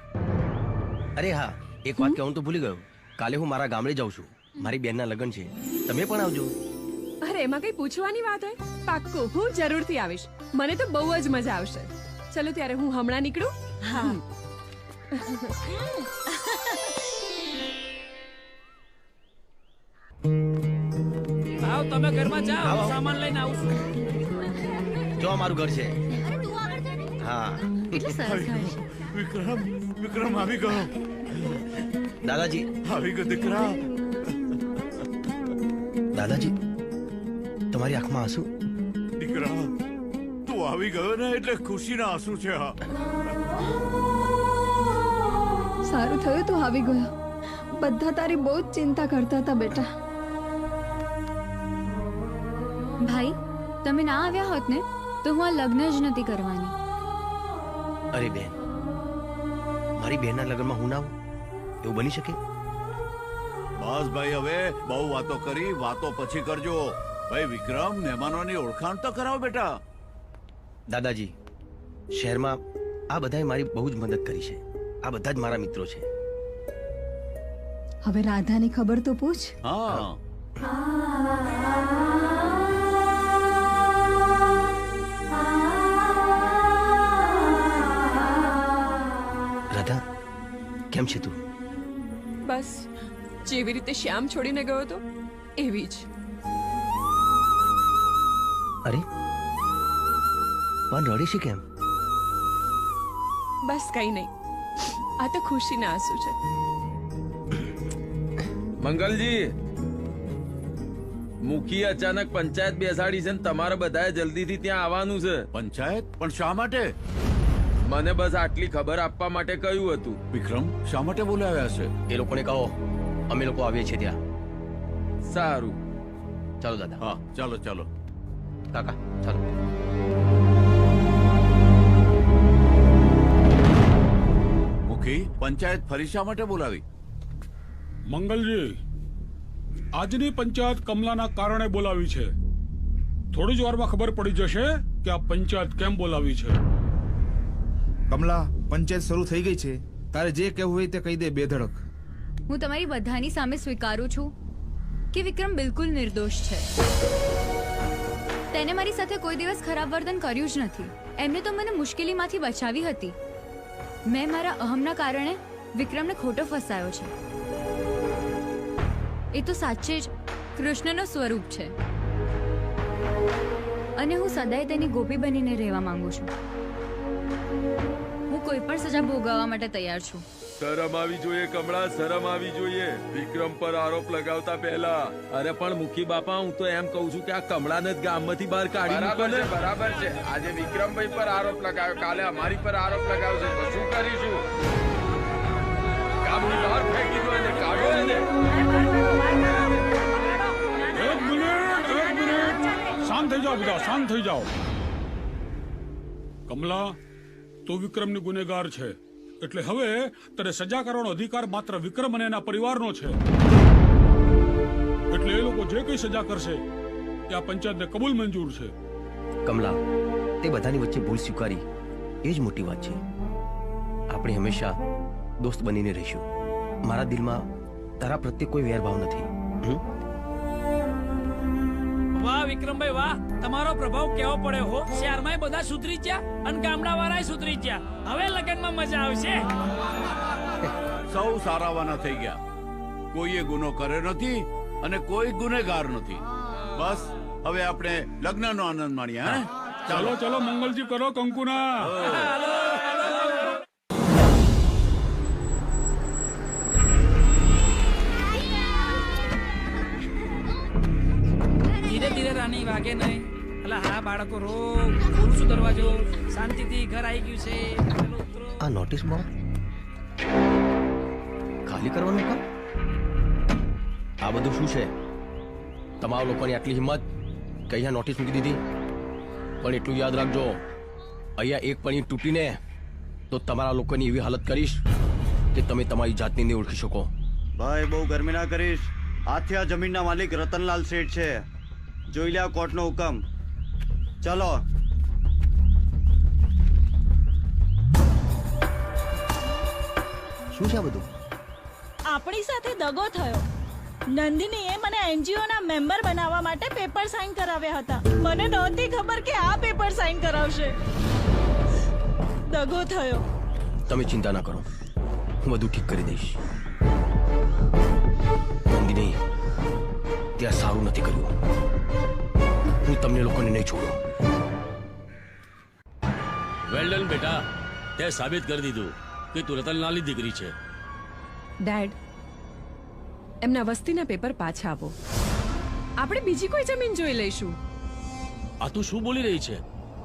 અરે હા, એક વાત કહેવાનું તો ભૂલી ગયો. કાલે હું મારા ગામડે જાઉં છું. મારી બેનના લગ્ન છે. તમે પણ આવજો. અરે એમાં કઈ પૂછવાની વાત હોય? પાક્કું, હું જરૂરથી આવીશ. મને તો બહુ જ મજા આવશે. ચલો ત્યારે હું હમણાં નીકળું. હા. આવ, તમે ઘરમાં જાઓ, સામાન લઈને આવું છું. જો અમારું ઘર છે. હા. વિક્રમ, વિક્રમ આવી ગયો. દાદાજી આવી ગયો દીકરા. દાદાજી, તમારી આંખમાં આંસુ? દીકરા, તું આવી ગયો ને એટલે ખુશીના આંસુ છે. સારું થયું તું આવી ગયો. બધા તારી બહુ જ ચિંતા કરતા હતા બેટા. ભાઈ, તમે ના આવ્યા હોત ને તો હું આ લગ્ન જ નથી કરવાની. અરે બેન, મારી બેનના લગ્નમાં હું ના આવું? એવું બની શકે? બસ ભાઈ, હવે બહુ વાતો કરી. વાતો પછી કરજો. ભાઈ વિક્રમ, મહેમાનોની ઓળખાણ તો કરાવો બેટા. દાદાજી, શહેરમાં આ બધાએ મારી બહુ જ મદદ કરી છે. આ બધા જ મારા મિત્રો છે. હવે રાધાની ખબર તો પૂછ. હા. રાધા, કેમ છે તું? બસ જેવી રીતે શ્યામ છોડીને ગયો હતો એવી જ. અરે પણ રડે છે કેમ? બસ કઈ નહીં, આ તો ખુશીના આંસુ છે. મંગલજી, મુખી અચાનક પંચાયત બેસાડી છે ને તમારે બધાએ જલ્દીથી ત્યાં આવવાનું છે. પંચાયત? પણ શા માટે? મને બસ આટલી ખબર આપવા માટે કહ્યું હતું. વિક્રમ શા માટે બોલાવ્યા છે? એ લોકોને કહો અમે લોકો આવીએ છીએ ત્યાં. સારું, ચાલો દાદા. હા ચાલો ચાલો કાકા ચાલો. મુખી, પંચાયત ફરી શા માટે બોલાવી? મંગલજી, આજની પંચાયત કમલાના કારણે બોલાવી છે. થોડી જ વારમાં ખબર પડી જશે કે આ પંચાયત કેમ બોલાવી છે. કમલા, પંચાયત શરૂ થઈ ગઈ છે. તારે જે કહેવું હોય તે કહી દે બેધડક. હું તમારી બધાની સામે સ્વીકારું છું કે વિક્રમ બિલકુલ નિર્દોષ છે. તેને મારી સાથે કોઈ દિવસ ખરાબ વર્તન કર્યું જ નથી. એમને તો મને મુશ્કેલીમાંથી બચાવી હતી. મેં મારા અહમના કારણે વિક્રમને ખોટો ફસાયો છે. એ તો સાચે જ કૃષ્ણનો સ્વરૂપ છે અને હું સદાય તેની ગોપી બનીને રહેવા માંગુ છું. હું કોઈ પણ સજા ભોગવવા માટે તૈયાર છું. શરમ આવી જોઈએ કમળા, શરમ આવી જોઈએ વિક્રમ પર આરોપ લગાવતા પહેલા. અરે પણ મુખી બાપા, હું તો એમ કહું છું કે આ કમળાને જ ગામમાંથી બહાર કાઢી મૂકો ને. બરાબર છે. આજે વિક્રમભાઈ પર આરોપ લગાવ્યો, કાલે અમારી પર આરોપ લગાવશે તો શું કરીશું? ગામની બહાર ફેંકી દો એને, કાઢો એને. એક મિનિટ, શાંત થઈ જાઓ બધા, શાંત થઈ જાઓ. કમલા, તું વિક્રમની ગુનેગાર છે, એટલે હવે તને સજા કરવાનો અધિકાર માત્ર વિક્રમ અને એના પરિવારનો છે. એટલે એ લોકો જે કઈ સજા કરશે એ આ પંચાયતને કબૂલ મંજૂર છે. કમલા, તે બધાની વચ્ચે ભૂલ સ્વીકારી એ જ મોટી વાત છે. આપણે હંમેશા દોસ્ત બનીને રહીશું. મારા દિલમાં તારા પ્રત્યે કોઈ વેરભાવ નથી. વાહ વિક્રમભાઈ વાહ, તમારો પ્રભાવ કેવો પડ્યો હો. શહેરમાં બધા સુધરી ગયા અને ગામડા વાળા સુધરી ગયા. હવે લગ્નમાં મજા આવશે. સૌ સારાવાના થઈ ગયા. કોઈએ ગુનો કર્યો નથી અને કોઈ ગુનેગાર નથી. બસ હવે આપણે લગ્નનો આનંદ માણીએ. હા, ચાલો ચાલો મંગલજી કરો કંકુના. ધીરે ધીરે રાની વાગે નહીં. અલા હા બાળકો રો, ખોલું છું દરવાજો. શાંતિથી ઘર આવી ગયું છે. આ નોટિસ બોર્ડ ખાલી કરવાનું કામ? આ બધું શું છે? તમારા લોકોની આટલી હિંમત કે અહીંયા નોટિસ મૂકી દીધી? પણ એટલું યાદ રાખજો, અહીંયા એક પણી તૂટીને તો તમારા લોકોની એવી હાલત કરીશ કે તમે તમારી જાતને નહીં ઓળખી શકો. ભાઈ બહુ ગરમી ના કરીશ. આથી આ જમીનના માલિક રતનલાલ શેઠ છે. જોઈ લે કોર્ટનો હુકમ. ચલો. શું છે આ બધું? આપણી સાથે દગો થયો. નંદિનીએ મને એનજીઓ ના મેમ્બર બનાવવા માટે પેપર સાઇન કરાવ્યા હતા. મને નહોતી ખબર કે આ પેપર સાઇન કરાવશે. દગો થયો. તમે ચિંતા ના કરો, હું બધું ઠીક કરી દઈશ. નંદિની, ત્યાં સારું નથી કર્યું. હું તમને લોકોને નહીં છોડું. વેલ ડન બેટા, તે સાબિત કરી દીધું કે તું રતનલાલની દીકરી છે. ડેડ, એમના વસ્તીના પેપર પાછા આપો. આપણે બીજી કોઈ જમીન જોઈ લઈશું. આ તું શું બોલી રહી છે?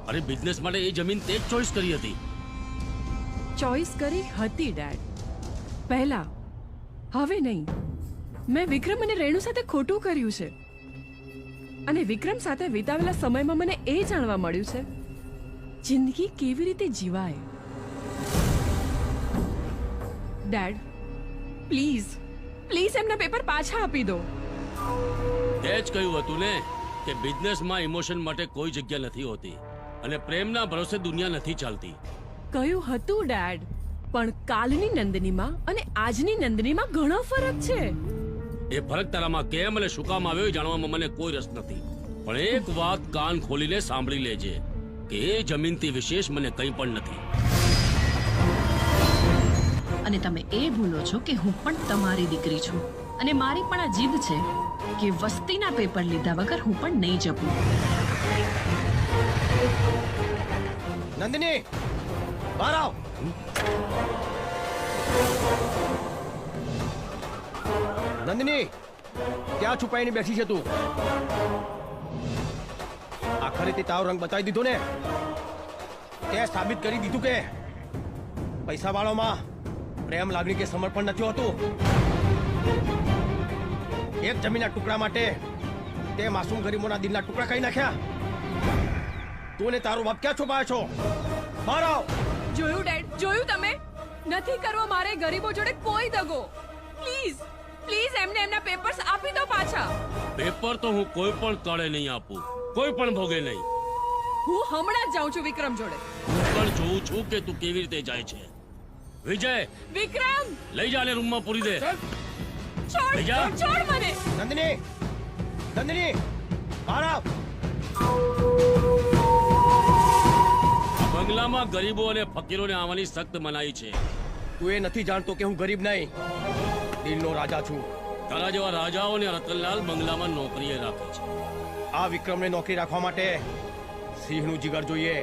અરે બિઝનેસ માટે એ જમીન તે જ ચોઈસ કરી હતી. ચોઈસ કરી હતી ડેડ, પહેલા. હવે નહીં. મેં વિક્રમ અને રેણુ સાથે ખોટું કર્યું છે અને વિક્રમ સાથે વિતાવેલા સમયમાં મને એ જાણવા મળ્યું છે જિંદગી કેવી રીતે જીવાય. ડેડ, પ્લીઝ પ્લીઝ એમના પેપર પાછા આપી દો. તે જ કહ્યું હતું ને કે બિઝનેસમાં ઇમોશન માટે કોઈ જગ્યા નથી હોતી અને પ્રેમના ભરોસે દુનિયા નથી ચાલતી. કહ્યું હતું ડેડ, પણ કાલની નંદનીમાં અને આજની નંદનીમાં ઘણો ફરક છે. એ ફરક તારામાં કેમ અને શું કામ આવ્યો એ જાણવામાં મને કોઈ રસ નથી. પણ એક વાત કાન ખોલીને સાંભળી લેજે કે એ જમીનથી વિશેષ મને કંઈ પણ નથી. અને તમે એ ભૂલો છો કે હું પણ તમારી દીકરી છું અને મારી પણ આ જીદ છે કે વસ્તીના પેપર લીધા વગર હું પણ નહીં જપું. નંદિની, બહાર આવ. નંદિની, ક્યાં છુપાઈને બેઠી છે તું? આખરે તે તારો રંગ બતાવી દીધો ને. તે સાબિત કરી દીધું કે પૈસા વાળોમાં પ્રેમ, લાગણી કે સમર્પણ નથી હોતું. એક જમીનના ટુકડા માટે તે માસૂમ ગરીબોના દિલના ટુકડા કરી નાખ્યા. તું ને તારો બાપ ક્યાં છુપાયો છો? બહાર આવ. જોયું ડેડ, જોયું તમે? નથી કરવો મારે ગરીબો જોડે કોઈ દગો. પ્લીઝ પ્લીઝ એમને એમના પેપર્સ આપી દો પાછા. પેપર તો હું કોઈ પણ તળે નહીં આપું, કોઈ પણ ભોગે નહીં. હું હમણાં જ જાઉં છું વિક્રમ જોડે. હું પણ જોઉં છું કે તું કેવી રીતે જાય છે. વિજય, વિક્રમ લઈ જા ને રૂમમાં પૂરી દે. છોડ લઈ જા. છોડ મને. નંદિની, નંદિની, બહાર આવ. બંગલામાં ગરીબો અને ફકીરોને આવવાની સખ્ત મનાઈ છે. તું એ નથી જાણતો કે હું ગરીબ નહીં, દિલનો રાજા છું. તારા જેવા રાજાઓને રતનલાલ બંગલામાં નોકરીએ રાખે છે. આ વિક્રમને નોકરી રાખવા માટે સિંહનું જીગર જોઈએ,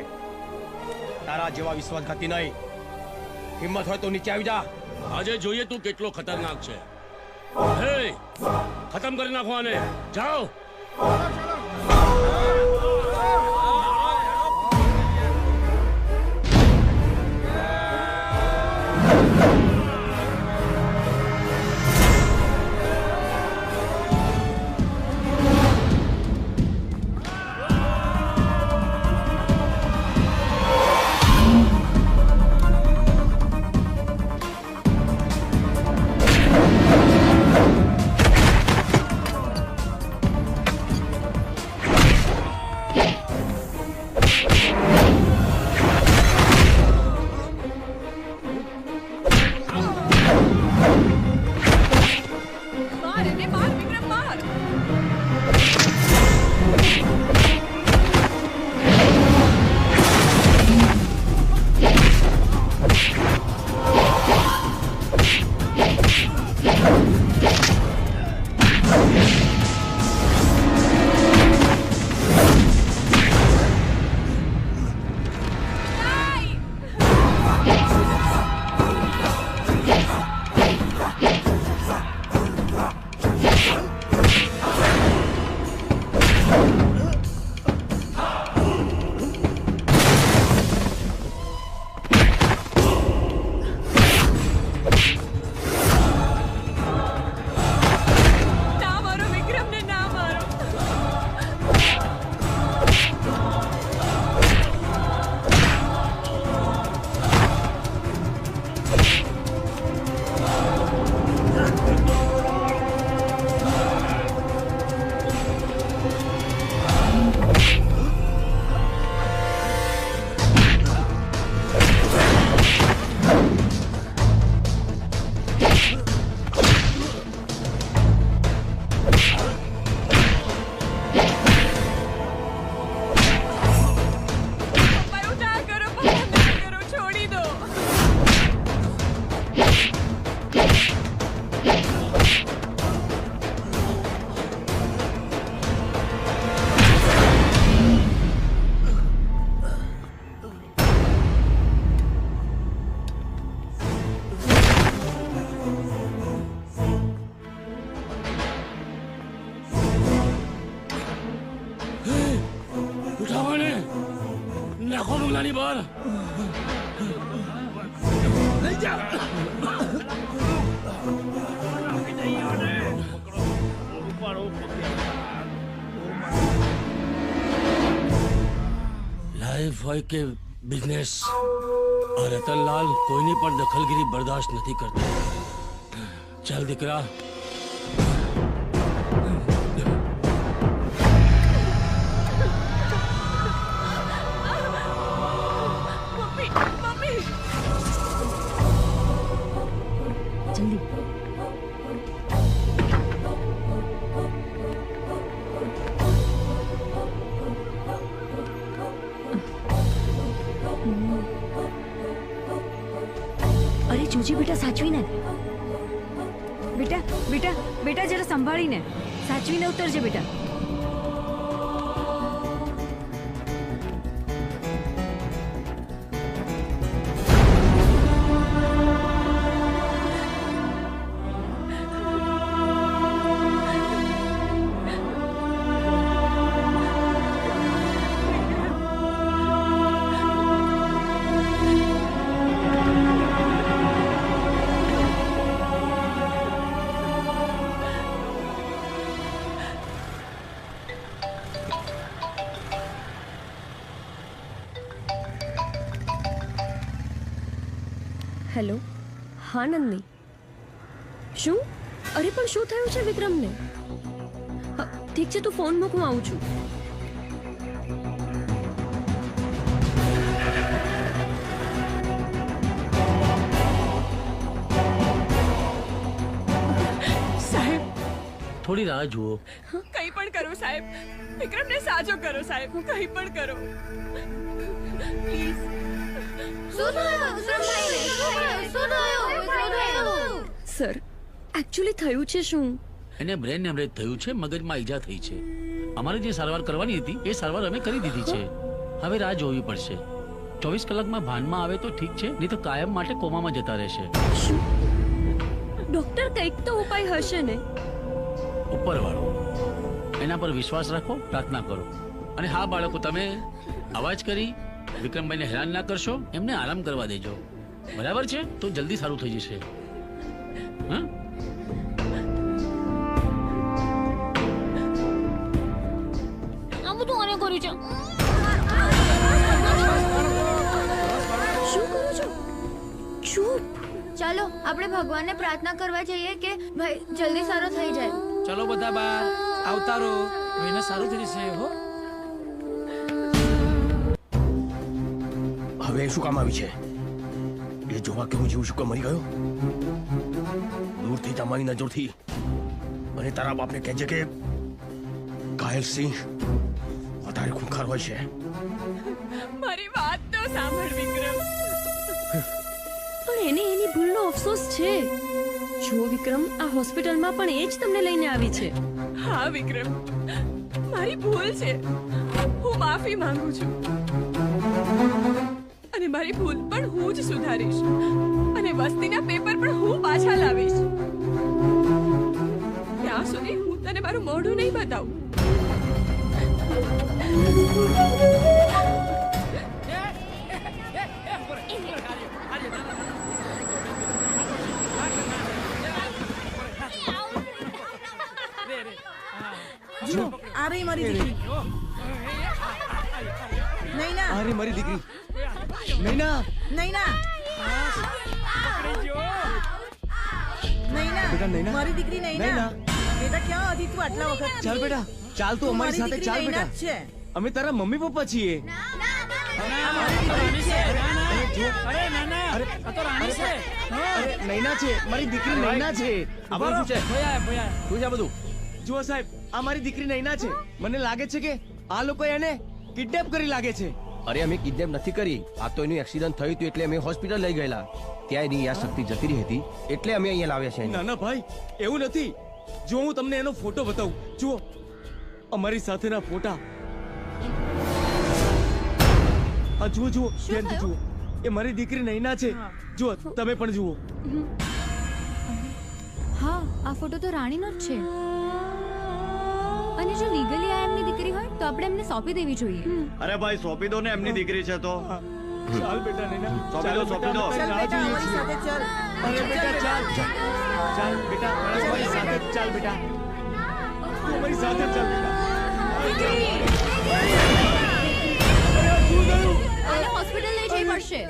તારા જેવા વિશ્વાસઘાતી નહીં. હિંમત હોય તો નીચે આવી જા. આજે જોઈએ તું કેટલો ખતરનાક છે. હે, ખતમ કરી નાખો આને. જાઓ. નાખો બંગલાની બહાર. લઈ જા. લાઈફ હોય કે બિઝનેસ, આ રતનલાલ કોઈની પણ દખલગીરી બરદાસ્ત નથી કરતો. ચાલ દીકરા. અરે જોજી બેટા, સાચવીને. બેટા બેટા બેટા જરા સંભાળીને, સાચવીને ઉતરજે બેટા. હેલો, હા નંદની. શું? અરે પણ શું થયું છે વિક્રમને? ઠીક છે, તું ફોન મૂક, હું આવું છું. સાહેબ, થોડી રાહ જુઓ. કંઈ પણ કરો સાહેબ, વિક્રમને સાજો કરો સાહેબ, કંઈ પણ કરો પ્લીઝ. સર, એકચ્યુઅલી થયું છે શું? એને બ્રેન હેમરેજ થયું છે, મગજમાં ઈજા થઈ છે. અમારે જે સારવાર કરવાની હતી એ સારવાર અમે કરી દીધી છે. હવે રાહ જોવી પડશે. 24 કલાકમાં ભાનમાં આવે તો ઠીક છે, નહીં તો કાયમ માટે કોમામાં જતા રહેશે. ડોક્ટર, કંઈક તો ઉપાય હશે ને? ઉપરવાળો, એના પર વિશ્વાસ રાખો, પ્રાર્થના કરો. અને હા બાળકો, તમે અવાજ કરી વિક્રમભાઈને હેરાન ના કરશો, એમને આરામ કરવા દેજો. બરાબર છે? તો જલ્દી સારું થઈ જશે. હા, આ બધું આને કર્યું છે. શું કરો છો? ચૂપ. ચાલો આપણે ભગવાનને પ્રાર્થના કરવા જઈએ કે ભાઈ જલ્દી સારો થઈ જાય. ચલો બધા બહાર આવતારો, ભાઈને સારું થઈ જશે. હો, હવે શું કામ આવી છે? એ જોવા કે હું જીવું છું કે મરી ગયો? દૂરથી તમારી નજરથી અને તારા બાપને કહેજે કે ઘાયલ સિંહ વધારે ખૂંખાર હોય છે. મારી વાત તો સાંભળ વિક્રમ. પણ એને એની ભૂલનો અફસોસ છે. જો વિક્રમ, આ હોસ્પિટલમાં પણ એ જ તમને લઈને આવી છે. હા વિક્રમ, મારી ભૂલ છે. હું માફી માંગુ છું અને મારી ભૂલ પણ હું જ સુધારીશ અને વસ્તીના પેપર પણ હું પાછા લાવીશ. ત્યાં સુધી હું તને મારું મોઢું નહીં બતાવું. જો આ રહી મારી દીકરી. નૈના, અરે મારી દીકરી નૈના, નૈના, નૈના, બેટા નૈના, મારી દીકરી નૈના. નૈના. બેટા ક્યાં હતી તું આટલા વખત? ચાલ બેટા, ચાલ તું અમારી સાથે ચાલ બેટા. અમે તારા મમ્મી પપ્પા છીએ. નૈના છે, મારી દીકરી નૈના છે. આ બધું શું છે? શું છે બધું? જુઓ સાહેબ, આ મારી દીકરી નૈના છે. મને લાગે છે કે આ લોકો એને કિડનેપ કરી લાગે છે. અરે અમે કિડનેપ નથી કરી, આ તો એનું એક્સિડન્ટ થયું હતું એટલે અમે હોસ્પિટલ લઈ ગયેલા. ત્યાં એની યાદશક્તિ જતી રહી હતી એટલે અમે અહીંયા લાવ્યા છે. ના ના ભાઈ, એવું નથી. જો હું તમને એનો ફોટો બતાવું, જુઓ અમારી સાથેના ફોટા. આ જુઓ જુઓ, ધ્યાનથી જુઓ. એ મારી દીકરી નૈના છે. જુઓ, તમે પણ જુઓ. હા, આ ફોટો તો રાણીનો જ છે. અને જો લીગલી આ એમની દીકરી હોય તો આપણે એમને સોંપી દેવી જોઈએ. અરે ભાઈ, સોંપી દો ને, એમની દીકરી છે તો. ચાલ બેટા નૈના, સોંપી દો, સોંપી દો. ચાલ બેટા, અમારી સાથે ચાલ. અરે બેટા ચાલ, ચાલ બેટા, અમારી સાથે ચાલ બેટા, અમારી સાથે ચાલ બેટા. આને હોસ્પિટલ લઈ જવી પડશે.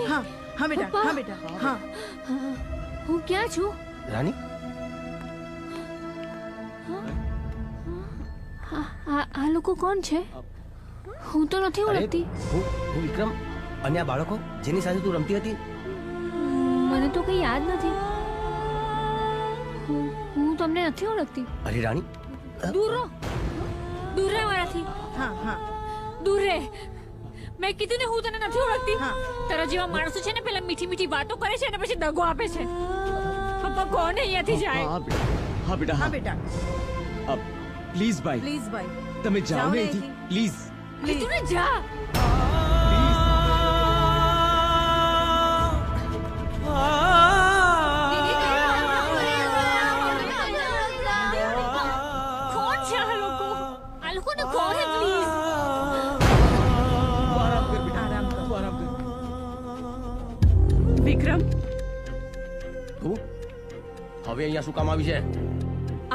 હા હા બેટા, હા બેટા, હા. હું ક્યાં છું? રાણી, આ લોકો કોણ છે? હું તો નથી ઓળખતી. હું વિક્રમ. અને આ બાળકો જેની સાથે તું રમતી હતી? મને તો કઈ યાદ નથી. હું તમને નથી ઓળખતી. અરે રાણી, દૂર રહો, દૂર રહે મારાથી. હા હા, દૂર રહે. મેં કીધું ને હું તને નથી ઓળખતી. તારા જેવા માણસો છે ને પેલા મીઠી મીઠી વાતો કરે છે અને પછી દગો આપે છે. પપ્પા કોણ અહીંયાથી જાય? હા બેટા, હા બેટા. પ્લીઝ ભાઈ, પ્લીઝ ભાઈ, તમે જાઓ ને અહીંથી, પ્લીઝ. કીધું ને જા. કોણ છે આ લોકો? આ લોકોને કોણ હે? પ્લીઝ. હવે અહીંયા શું કામ આવી છે?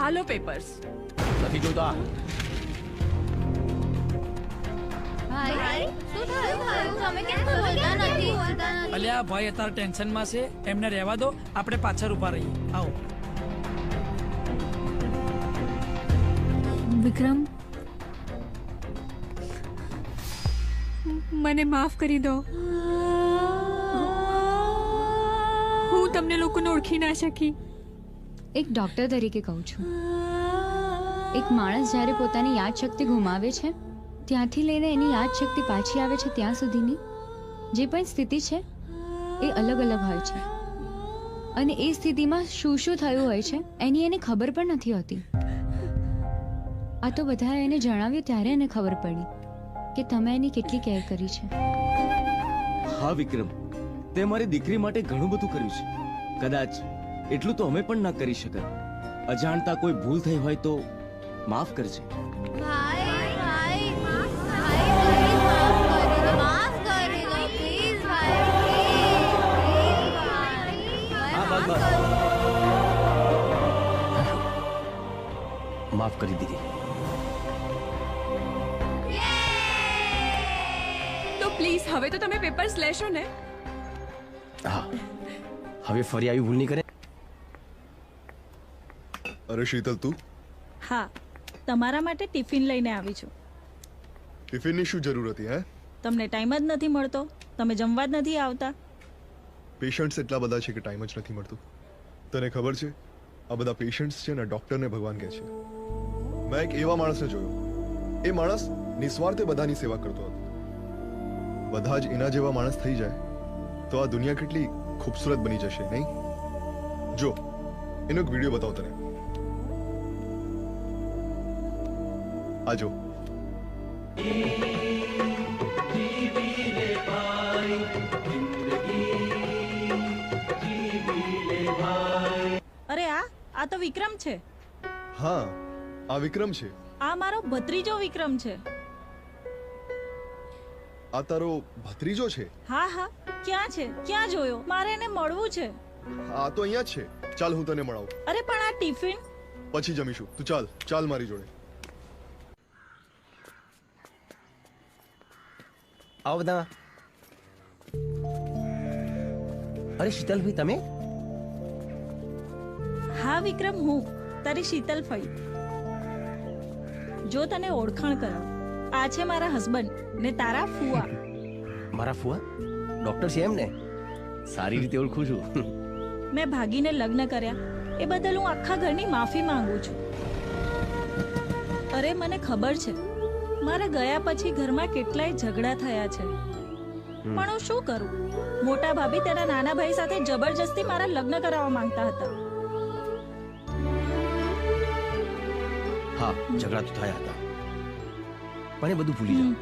આલો પેપર્સ. નથી જોઈતા. ભાઈ શું થયું? તમે કેમ બોલતા નથી? અલ્યા ભાઈ અત્યારે ટેન્શનમાં છે, એમને રહેવા દો, આપણે પાછળ ઉભા રહીએ. આવો. વિક્રમ, મને માફ કરી દો. હું તમને લોકોને ઓળખી ના શકી. એક ડોક્ટર તરીકે કહું છું, એક માણસ જ્યારે પોતાની યાદશક્તિ ગુમાવે છે ત્યાંથી લઈને એની યાદશક્તિ પાછી આવે છે ત્યાં સુધીની જે પણ સ્થિતિ છે એ અલગ અલગ હોય છે, અને એ સ્થિતિમાં શું શું થયું હોય છે એની એને ખબર પણ નથી હોતી. આ તો બધાએ એને જણાવ્યું ત્યારે એને ખબર પડી કે તમે એની કેટલી કેર કરી છે. હા વિક્રમ, તે મારી દીકરી માટે ઘણું બધું કર્યું છે. કદાચ એટલું તો અમે પણ ના કરી શકત. અજાણતા કોઈ ભૂલ થઈ હોય તો માફ કરજે. માફ કરી દીધી. તો પ્લીઝ હવે તો તમે પેપર્સ લેશો ને? હા, હવે ફરી આવી ભૂલ નહીં કરે. અરે શીતલ, તું? હા, તમારા માટે ટિફિન લઈને આવી છું. ટિફિનની શું જરૂર હતી? હે, તમને ટાઈમ જ નથી મળતો, તમે જમવા જ નથી આવતા. પેશન્ટ્સ એટલા બધા છે કે ટાઈમ જ નથી મળતું. તને ખબર છે, આ બધા પેશન્ટ્સ છે ને ડોક્ટરને ભગવાન કહે છે. મેં એક એવા માણસને જોયો, એ માણસ નિસ્વાર્થે બધાની સેવા કરતો હતો. બધા જ એના જેવા માણસ થઈ જાય તો આ દુનિયા કેટલી ખૂબસૂરત બની જશે, નહીં? જો, એનો એક વિડીયો બતાવો તને. આ જો. અરે આ તો વિક્રમ છે. હા, આ વિક્રમ છે. આ મારો ભત્રીજો વિક્રમ છે. આ તારો ભત્રીજો છે? હા હા, ક્યાં છે? ક્યાં જોયો? મારે એને મળવું છે. આ તો અહીંયા જ છે. ચાલ હું તને મળાવું. અરે પણ આ ટિફિન પછી જમીશું. તું ચાલ ચાલ મારી જોડે. આવો બધા. અરે શીતલભાઈ, તમે? હા વિક્રમ, હું તારી શીતલ ફઈ. જો તને ઓળખાણ કરાવ, આ છે મારા હસબન્ડ ને તારા ફુવા. મારા ફુવા ડોક્ટર છે એમ ને? સારી રીતે ઓળખું છું. મેં ભાગીને લગ્ન કર્યા એ બદલ હું આખા ઘરની માફી માંગુ છું. અરે મને ખબર છે, મારા ગયા પછી ઘરમાં કેટલાય ઝઘડા થયા છે, પણ હું શું કરું? મોટા ભાભી તેના નાના ભાઈ સાથે જબરજસ્તી મારા લગ્ન કરાવવા માંગતા હતા. હા, ઝઘડા તો થયા હતા, પણ એ બધું ભૂલી જાઓ.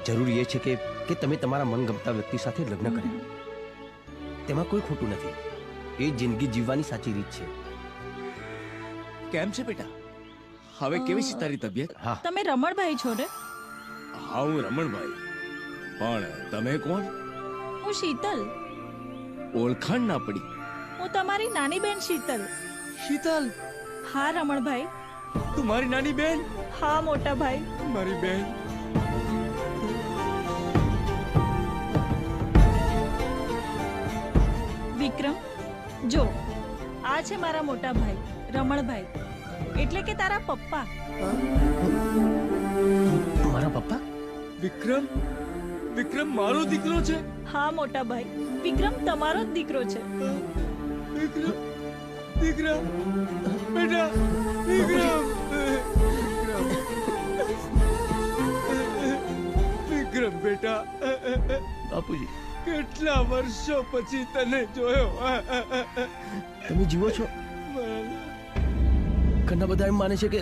જરૂરી એ છે કે તમે તમારા મનગમતા વ્યક્તિ સાથે લગ્ન કર્યા. તેમાં કોઈ ખોટું નથી. એ જિંદગી જીવવાની સાચી રીત છે. કેમ છે બેટા? હવે કેવી છે તારી તબિયત? હા, તમે રમણભાઈ છો ને? હા, હું રમણભાઈ. પણ તમે કોણ? હું શીતલ. ઓળખાણ ના પડી. હું તમારી નાની બેન શીતલ. શીતલ? હા રમણભાઈ. તું મારી નાની બેન? હા મોટા ભાઈ. મારી બેન. વિક્રમ, જો આ છે મારા મોટા ભાઈ રમણભાઈ, એટલે કે તારા પપ્પા. મારા પપ્પા? વિક્રમ? વિક્રમ મારો દીકરો છે? હા મોટા ભાઈ, વિક્રમ તમારો જ દીકરો છે. વિક્રમ, દીકરા, બેટા, વિક્રમ, વિક્રમ બેટા. બાપુજી, કેટલા વર્ષો પછી તને જોયો. તમે જીવો છો? ઘણા બધા એમ માને છે કે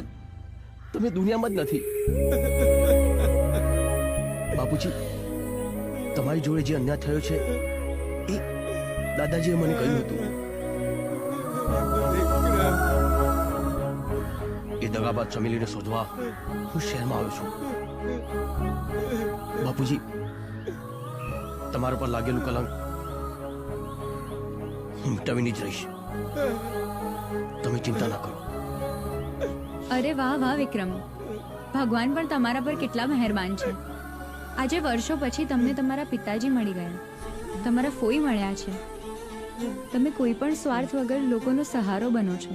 તમે દુનિયામાં જ નથી. બાપુજી, તમારી જોડે જે અન્યાય થયો છે એ દાદાજીએ મને કહ્યું હતું. એ દગાબાદ ચમેલીને શોધવા હું શહેરમાં આવ્યો છું. બાપુજી, તમારા પર લાગેલું કલંક હું મિટાવીને જ રહીશ. તમે ચિંતા ના કરો. અરે વાહ વાહ વિક્રમ, ભગવાન પણ તમારા પર કેટલા મહેરબાન છે. આજે વર્ષો પછી તમને તમારા પિતાજી મળી ગયા, તમારા ફોઈ મળ્યા છે. તમે કોઈ પણ સ્વાર્થ વગર લોકોનો સહારો બનો છો,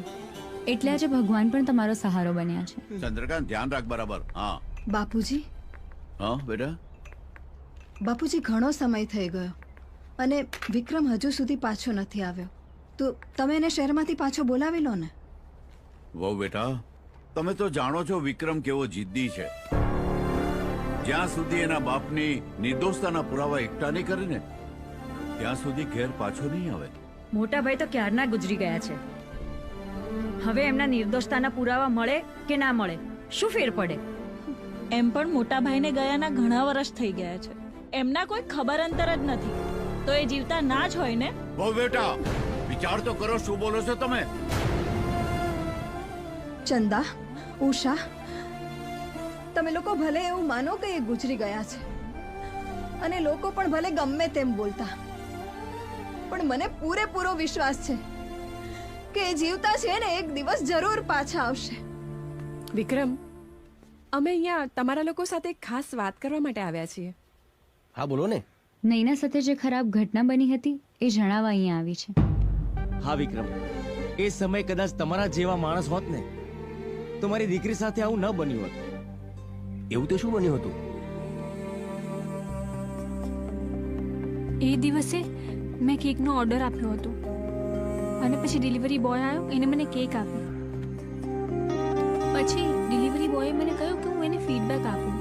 એટલે આજે ભગવાન પણ તમારો સહારો બન્યા છે. ચંદ્રકાંત ધ્યાન રાખ બરાબર. હા બાપુજી. હા બેટા. બાપુજી ઘણો સમય થઈ ગયો અને વિક્રમ હજુ સુધી પાછો નથી આવ્યો, તો તમે એને શહેરમાંથી પાછો બોલાવી લો ને. વહુ બેટા, તમે તો જાણો છો વિક્રમ કેવો જિદ્દી છે. જ્યાં સુધી એના બાપની નિર્દોષતાના પુરાવા એકઠા નહીં કરે ને ત્યાં સુધી ઘેર પાછો નહીં આવે. મોટા ભાઈ તો ક્યારના ગુજરી ગયા છે. હવે એમના નિર્દોષતાના પુરાવા મળે કે ના મળે શું ફેર પડે? એમ પણ મોટા ભાઈને ગયાના ઘણા વર્ષ થઈ ગયા છે, એમના કોઈ ખબર અંતર જ નથી, તો એ જીવતા ના જ હોય ને. બહુ બેટા વિચાર તો કરો, શું બોલો છો તમે? ચંદા, ઉષા, તમે લોકો ભલે એવું માનો કે એ ગુજરી ગયા છે અને લોકો પણ ભલે ગમે તેમ બોલતા, પણ મને પૂરેપૂરો વિશ્વાસ છે કે એ જીવતા છે ને એક દિવસ જરૂર પાછા આવશે. વિક્રમ, અમે અહીંયા તમારા લોકો સાથે ખાસ વાત કરવા માટે આવ્યા છીએ. હા બોલો ને. નૈના સાથે જે ખરાબ ઘટના બની હતી એ જણાવવા અહીંયા આવી છે. હા વિક્રમ, એ સમય કદાચ તમારા જેવા માણસ હોત ને તો મારી દીકરી સાથે આવું ન બન્યું હોત. એવું તો શું બન્યું હતું? એ દિવસે મેં કેકનો ઓર્ડર આપ્યો હતો અને પછી ડિલિવરી બોય આવ્યો, એને મને કેક આપી. પછી ડિલિવરી બોયે મને કહ્યું કે હું એને ફીડબેક આપું,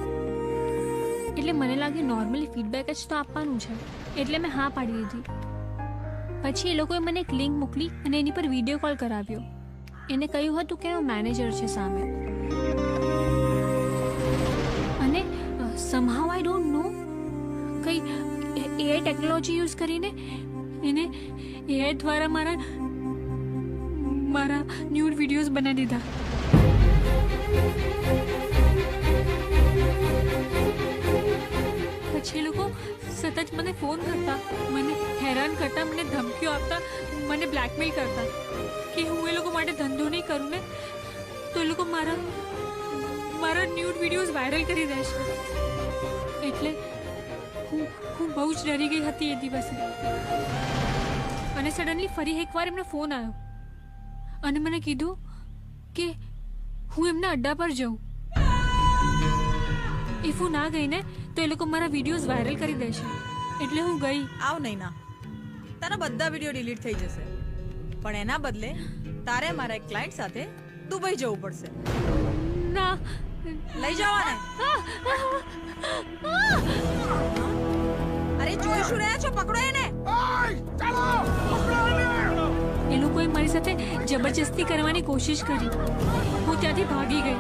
એટલે મને લાગ્યું નોર્મલી ફીડબેક જ તો આપવાનું છે, એટલે મેં હા પાડી દીધી. પછી એ લોકોએ મને એક લિંક મોકલી અને એની પર વિડીયો કોલ કરાવ્યો. એને કહ્યું હતું કે એનો મેનેજર છે સામે, અને સમહાઉ આઈ ડોન્ટ નો કઈ એઆઈ ટેકનોલોજી યુઝ કરીને એને એઆઈ દ્વારા મારા ન્યૂડ વિડીયોઝ બનાવી દીધા. પછી એ લોકો સતત મને ફોન કરતા, મને હેરાન કરતા, મને ધમકીઓ આપતા, મને બ્લેકમેલ કરતા કે હું એ લોકો માટે ધંધો નહીં કરું ને તો એ લોકો મારા ન્યૂડ વિડીયોઝ વાયરલ કરી દેશે. એટલે હું બહુ જ ડરી ગઈ હતી એ દિવસે. અને સડનલી ફરી એકવાર એમનો ફોન આવ્યો અને મને કીધું કે હું એમના અડ્ડા પર જઉં. ઇફ હું ના ગઈ ને તો એ લોકો મારા વિડીયોઝ વાયરલ કરી દેશે, એટલે હું ગઈ. આવ નહીં ના, તારા બધા વિડીયો ડિલીટ થઈ જશે, પણ એના બદલે તારે મારા એક ક્લાયન્ટ સાથે દુબઈ જવું પડશે. ના, લઈ જવાને. અરે જોઈ શું રહ્યા છો? પકડો એને. એ લોકોએ મારી સાથે જબરજસ્તી કરવાની કોશિશ કરી. હું ત્યાંથી ભાગી ગઈ.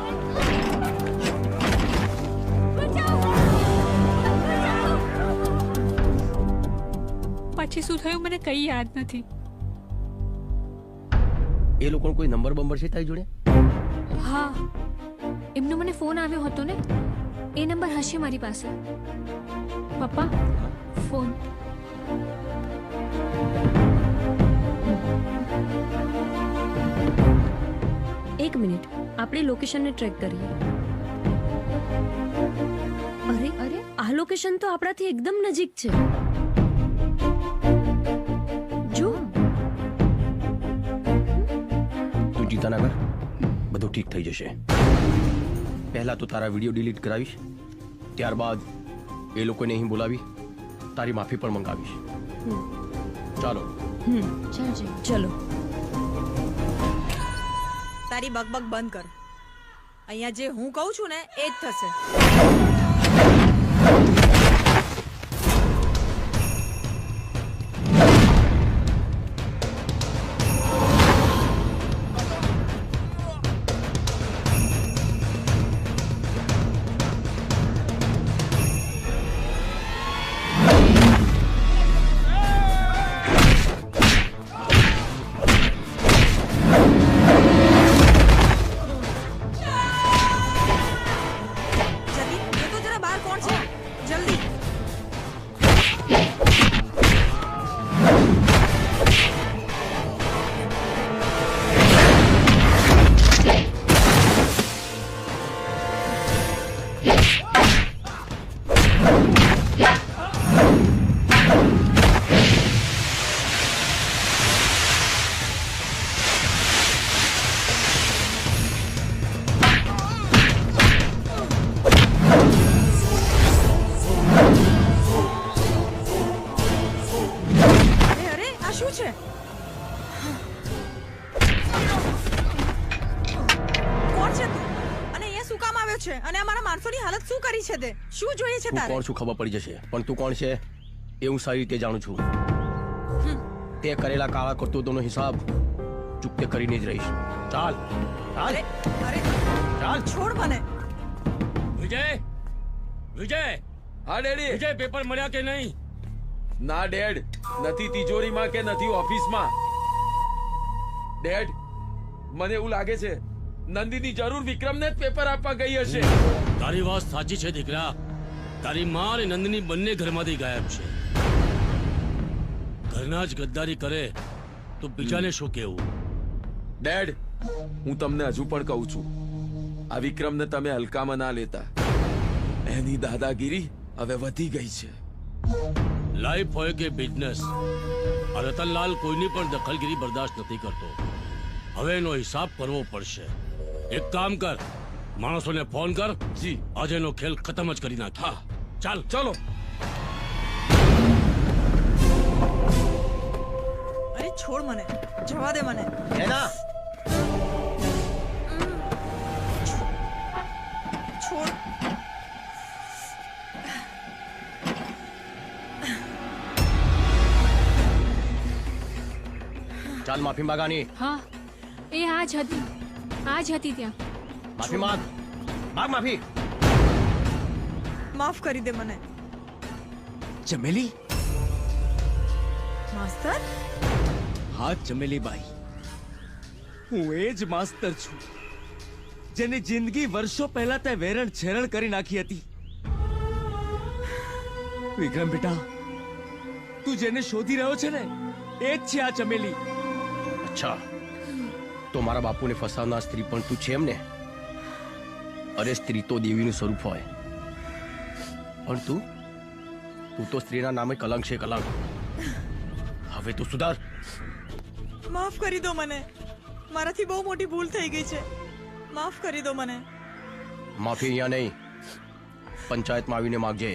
પછી શું થયું મને કઈ યાદ નથી. એ લોકોનો કોઈ નંબર બંબર છે તારી જોડે? હા, એમનો મને ફોન આવ્યો હતો ને, એ નંબર હશે મારી પાસે. પપ્પા, ફોન. એક મિનિટ, આપણે લોકેશનને ટ્રેક કરીએ. અરે અરે, આ લોકેશન તો આપણાથી એકદમ નજીક છે. જો, તું ચિંતા ના કર, બધું ઠીક થઈ જશે. પહેલા તો તારા વિડીયો ડિલીટ કરાવીશ, ત્યારબાદ એ લોકોને અહીં બોલાવી તારી માફી પણ મંગાવીશ. ચાલો. ચલો. તારી બકબક બંધ કર. અહીંયા જે હું કહું છું ને એ જ થશે. કોણ શું ખબર પડી જશે, પણ તું કોણ છે એ હું સારી રીતે જાણું છું. તે કરેલા કાળા કરતૂતોનો હિસાબ ચૂકતે કરીને જ રહીશ. ચાલ ચાલ ચાલ. છોડ મને. વિજય વિજય. હા ડેડી. વિજય પેપર મળ્યા કે નહીં? ના ડેડ, નથી તિજોરીમાં કે નથી ઓફિસમાં. ડેડ, મને એવું લાગે છે નંદિની જરૂર વિક્રમને જ પેપર આપવા ગઈ હશે. તારી વાત સાચી છે દીકરા. તારી માં અને નંદિની બંને ઘરમાંથી ગાયબ છે. ઘરના જ ગદ્દારી કરે તો બીજાને શું કેવું? ડેડ, હું તમને હજુ પણ કહું છું, આ વિક્રમને તમે હલકામાં ના લેતા. એની દાદાગીરી હવે વધી ગઈ છે. લાઈફ હોય કે બિઝનેસ, આ રતનલાલ કોઈની પણ દખલગીરી બરદાસ્ત નથી કરતો. હવે એનો હિસાબ કરવો પડશે. એક કામ કર, માણસોને ફોન કર. જી. આજે એનો ખેલ ખતમ જ કરી નાખ. હા ચાલ ચલો. અરે છોડ મને, જવા દે મને. એના છોડ. ચાલ માફી માંગાની. હા એ આ જ હતી ત્યાં. માફી માંગ. માંગ માફી. માફ કરી દે મને. ચમેલી. માસ્તર. હા ચમેલીબાઈ, હું એ જ માસ્તર છું જેની જિંદગી વર્ષો પહેલા તે વેરણ છેરણ કરી નાખી હતી. વિક્રમ બેટા, તું જેને શોધી રહ્યો છે ને એ જ છે આ ચમેલી. અચ્છા, તો મારા બાપુને ફસાવનાર સ્ત્રી પણ તું છે એમ ને? અરે સ્ત્રી તો દેવીનું સ્વરૂપ હોય, પણ તું તો સ્ત્રીના નામે કલંક છે, કલંક. હવે તું સુધાર. માફ કરી દો મને, મારાથી બહુ મોટી ભૂલ થઈ ગઈ છે. માફ કરી દો મને. માફી અહીંયા નહીં, પંચાયતમાં આવીને માગજે.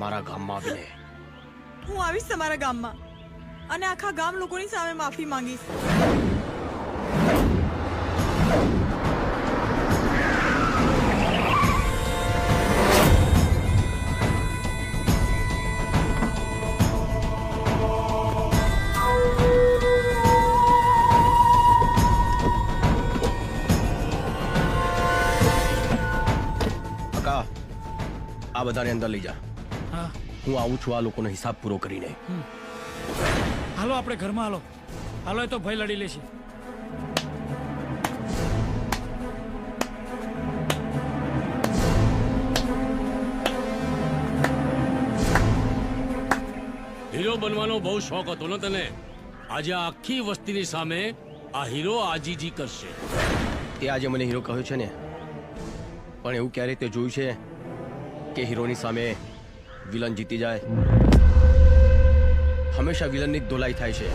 મારા ગામમાં આવીને. હું આવીશ તમારા ગામમાં અને આખા ગામ લોકોની સામે માફી માંગીશ. આ બધાને અંદર લઈ જા. હું આવું છું આ લોકોનો હિસાબ પૂરો કરીને. હાલો આપણે ઘરમાં હાલો. હાલો, એ તો ભય લડી લેશે. હીરો બનવાનો બહુ શોખ હતો ને તને? આજે આખી વસ્તીની સામે આ હીરો આજીજી કરશે. તે આજે મને હીરો કહ્યો છે ને, પણ એવું ક્યારે તે જોયું છે કે હીરોની સામે વિલન જીતી જાય? હંમેશા વિલનની જ ધોલાઈ થાય છે.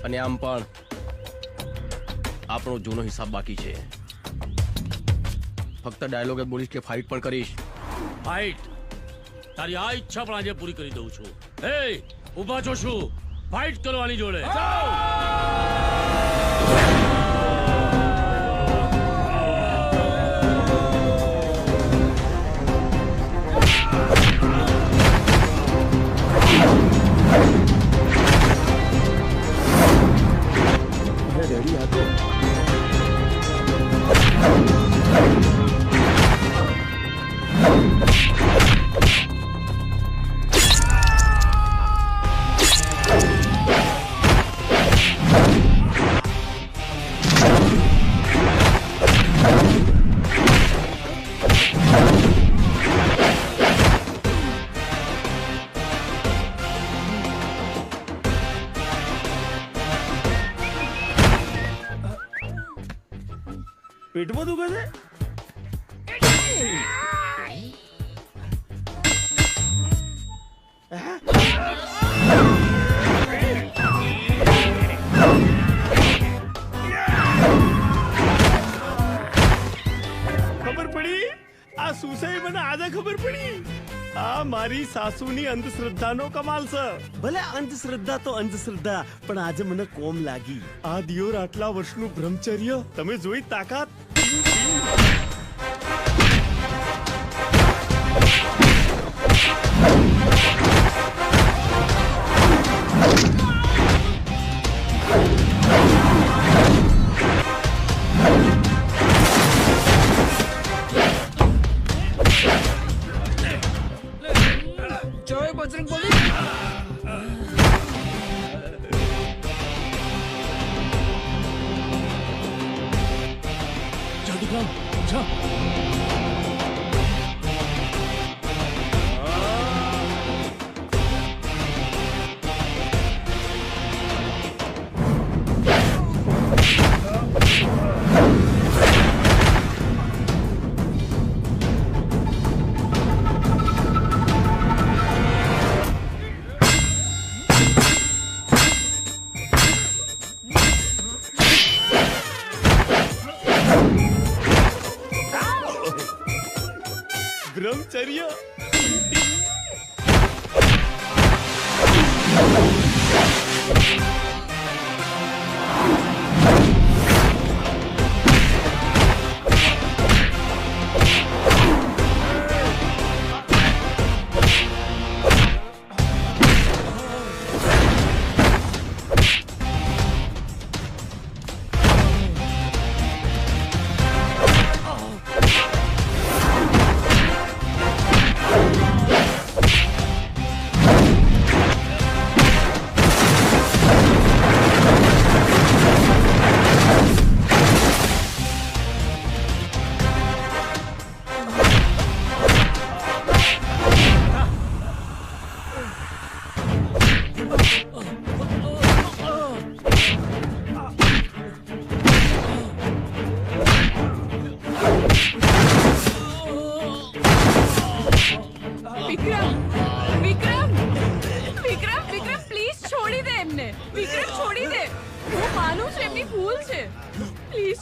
અને આમ પણ આપણો જૂનો હિસાબ બાકી છે. ફક્ત ડાયલોગ જ બોલીશ કે ફાઇટ પણ કરીશ? ફાઇટ? તારી આ ઈચ્છા પણ આજે પૂરી કરી દઉં છું. હે, ઊભા છો શું? ફાઇટ કરવાની જોડે. રેડી હતો. પેટમાં દુખે છે? ખબર પડી? આ સુસાઈ મને આજે ખબર પડી. આ મારી સાસુની અંધશ્રદ્ધાનો કમાલ છે. ભલે અંધશ્રદ્ધા તો અંધશ્રદ્ધા, પણ આજે મને કોમ લાગી. આ દિયોર આટલા વર્ષનું બ્રહ્મચર્ય તમે જોઈ તાકાત. જય બજરંગ બલી. જાદુગામ જા. બ્રહ્મચર્ય.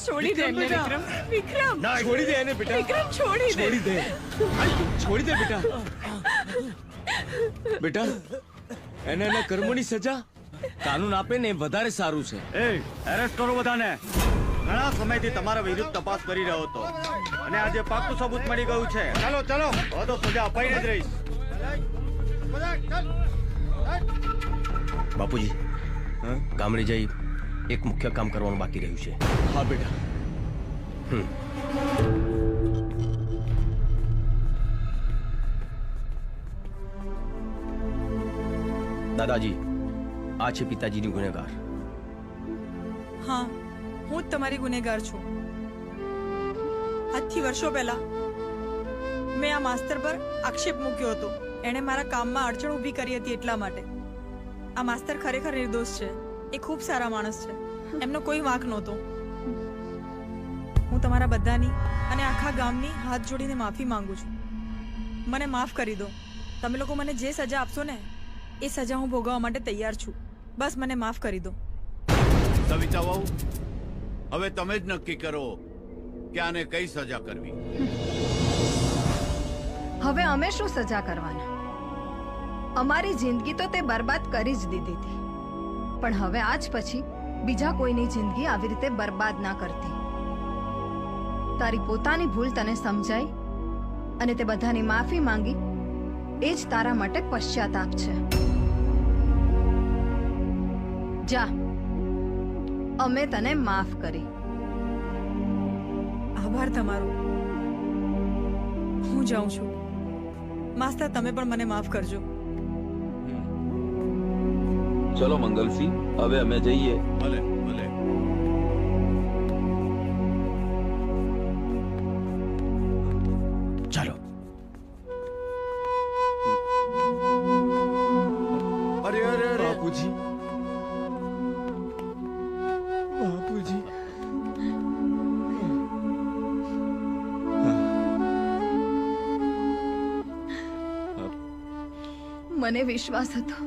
છોડી દે એમને વિક્રમ. વિક્રમ છોડી દે એને બેટા. વિક્રમ છોડી દે. છોડી દે બેટા. બેટા એને એના કર્મોની સજા કાનૂન આપે ને એ વધારે સારું છે. એરેસ્ટ કરો બધાને. ઘણા સમયથી તમારા વિરુદ્ધ તપાસ કરી રહ્યો હતો અને આજે પાક્કું સબૂત મળી ગયું છે. ચાલો ચાલો, હવે તો સજા અપાઈને જ રહીશ. બાપુજી ગામડે જઈ એક મુખ્ય કામ કરવાનું બાકી રહ્યું છે. હા બેટા. દાદાજી, આ છે પિતાજીની ગુનેગાર. હા, હું જ તમારી ગુનેગાર છું. આજથી વર્ષો પહેલા મેં આ માસ્તર પર આક્ષેપ મૂક્યો હતો. એણે મારા કામમાં અડચણ ઊભી કરી હતી એટલા માટે. આ માસ્તર ખરેખર નિર્દોષ છે. એ ખૂબ સારા માણસ છે. એમનો કોઈ વાંક નહોતો. હું તમારા બધાની અને આખા ગામની હાથ જોડીને માફી માંગુ છું. મને માફ કરી દો. તમે લોકો મને જે સજા આપશો ને એ સજા હું ભોગવવા માટે તૈયાર છું. બસ મને માફ કરી દો. સવિતા વહુ, હવે તમે જ નક્કી કરો કે આને કઈ સજા કરવી. હવે અમે શું સજા કરવાના? અમારી જિંદગી તો તે બરબાદ કરી જ દીધી હતી, પણ હવે આજ પછી બીજા કોઈની જિંદગી આવી રીતે બરબાદ ના કરતી. તારી પોતાની ભૂલ તને સમજાઈ અને તે બધાની માફી માંગી, એ જ તારા માટે પશ્ચાતાપ છે. જા, અમે તને માફ કરી. આભાર તમારો. હું જાઉં છું. માસ્તર, તમે પણ મને માફ કરજો. ચલો મંગલસિંહ, હવે અમે જઈએ. ભલે ભલે. ચાલો. અરે અરે અરે બાપુજી, બાપુજી. મને વિશ્વાસ હતો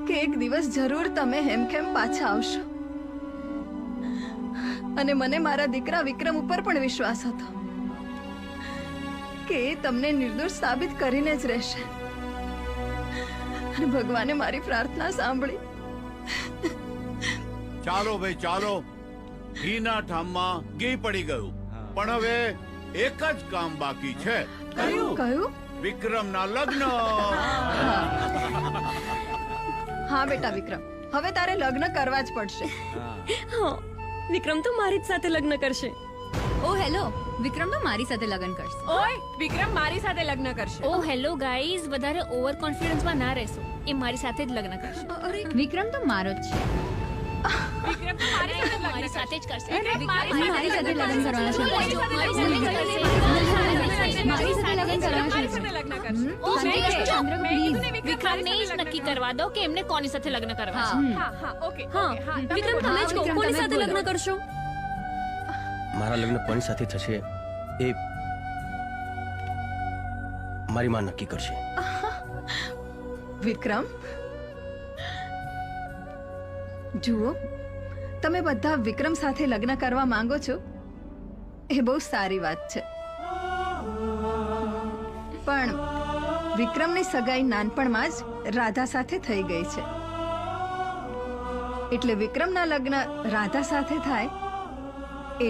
કે એક દિવસ જરૂર તમે હેમખેમ પાછા આવશો, અને મને મારા દીકરા વિક્રમ ઉપર પણ વિશ્વાસ હતો કે એ તમને નિર્દોષ સાબિત કરીને જ રહેશે. અને ભગવાને મારી પ્રાર્થના સાંભળી. ચાલો ભાઈ ચાલો, ઘીના ઠામમાં ઘી પડી ગયું, પણ હવે એક જ કામ બાકી છે. કયું? વિક્રમના લગ્ન. હા બેટા વિક્રમ, હવે તારે લગ્ન કરવા જ પડશે. હા, વિક્રમ તો મારી જ સાથે લગ્ન કરશે. ઓ હેલો, વિક્રમ તો મારી સાથે લગ્ન કરશે. ઓય, વિક્રમ મારી સાથે લગ્ન કરશે. ઓ હેલો ગાઈઝ, વધારે ઓવર કોન્ફિડન્સમાં ના રહેશો. એ મારી સાથે જ લગ્ન કરશે. અરે વિક્રમ તો મારો જ છે. વિક્રમ તો મારી સાથે જ કરશે. મારી સાથે લગ્ન કરવાના છે. મારી સાથે લગ્ન કરવાના છે. વિક્રમને જ નક્કી કરવા દો કે એમને કોની સાથે લગ્ન કરવા છે. ઓકે. હા, વિક્રમ તમે જ કહો, કોની સાથે લગ્ન કરશો? મારા લગ્ન કોની સાથે થશે એ મારી માં નક્કી કરશે. વિક્રમ, જુઓ, તમે બધા વિક્રમ સાથે લગ્ન કરવા માંગો છો એ બહુ સારી વાત છે, પણ વિક્રમની સગાઈ નાનપણમાં જ રાધા સાથે થઈ ગઈ છે, એટલે વિક્રમના લગ્ન રાધા સાથે થાય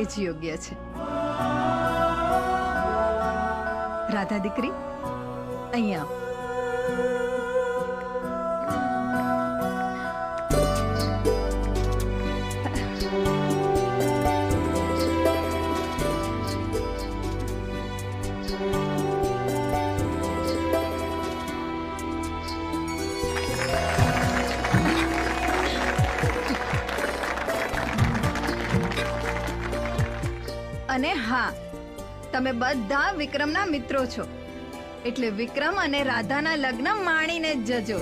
એ જ યોગ્ય છે. રાધા દીકરી, અહીંયા આવો. અને હા, તમે બધા વિક્રમના મિત્રો છો, એટલે વિક્રમ અને રાધાના લગ્ન માણીને જ જજો.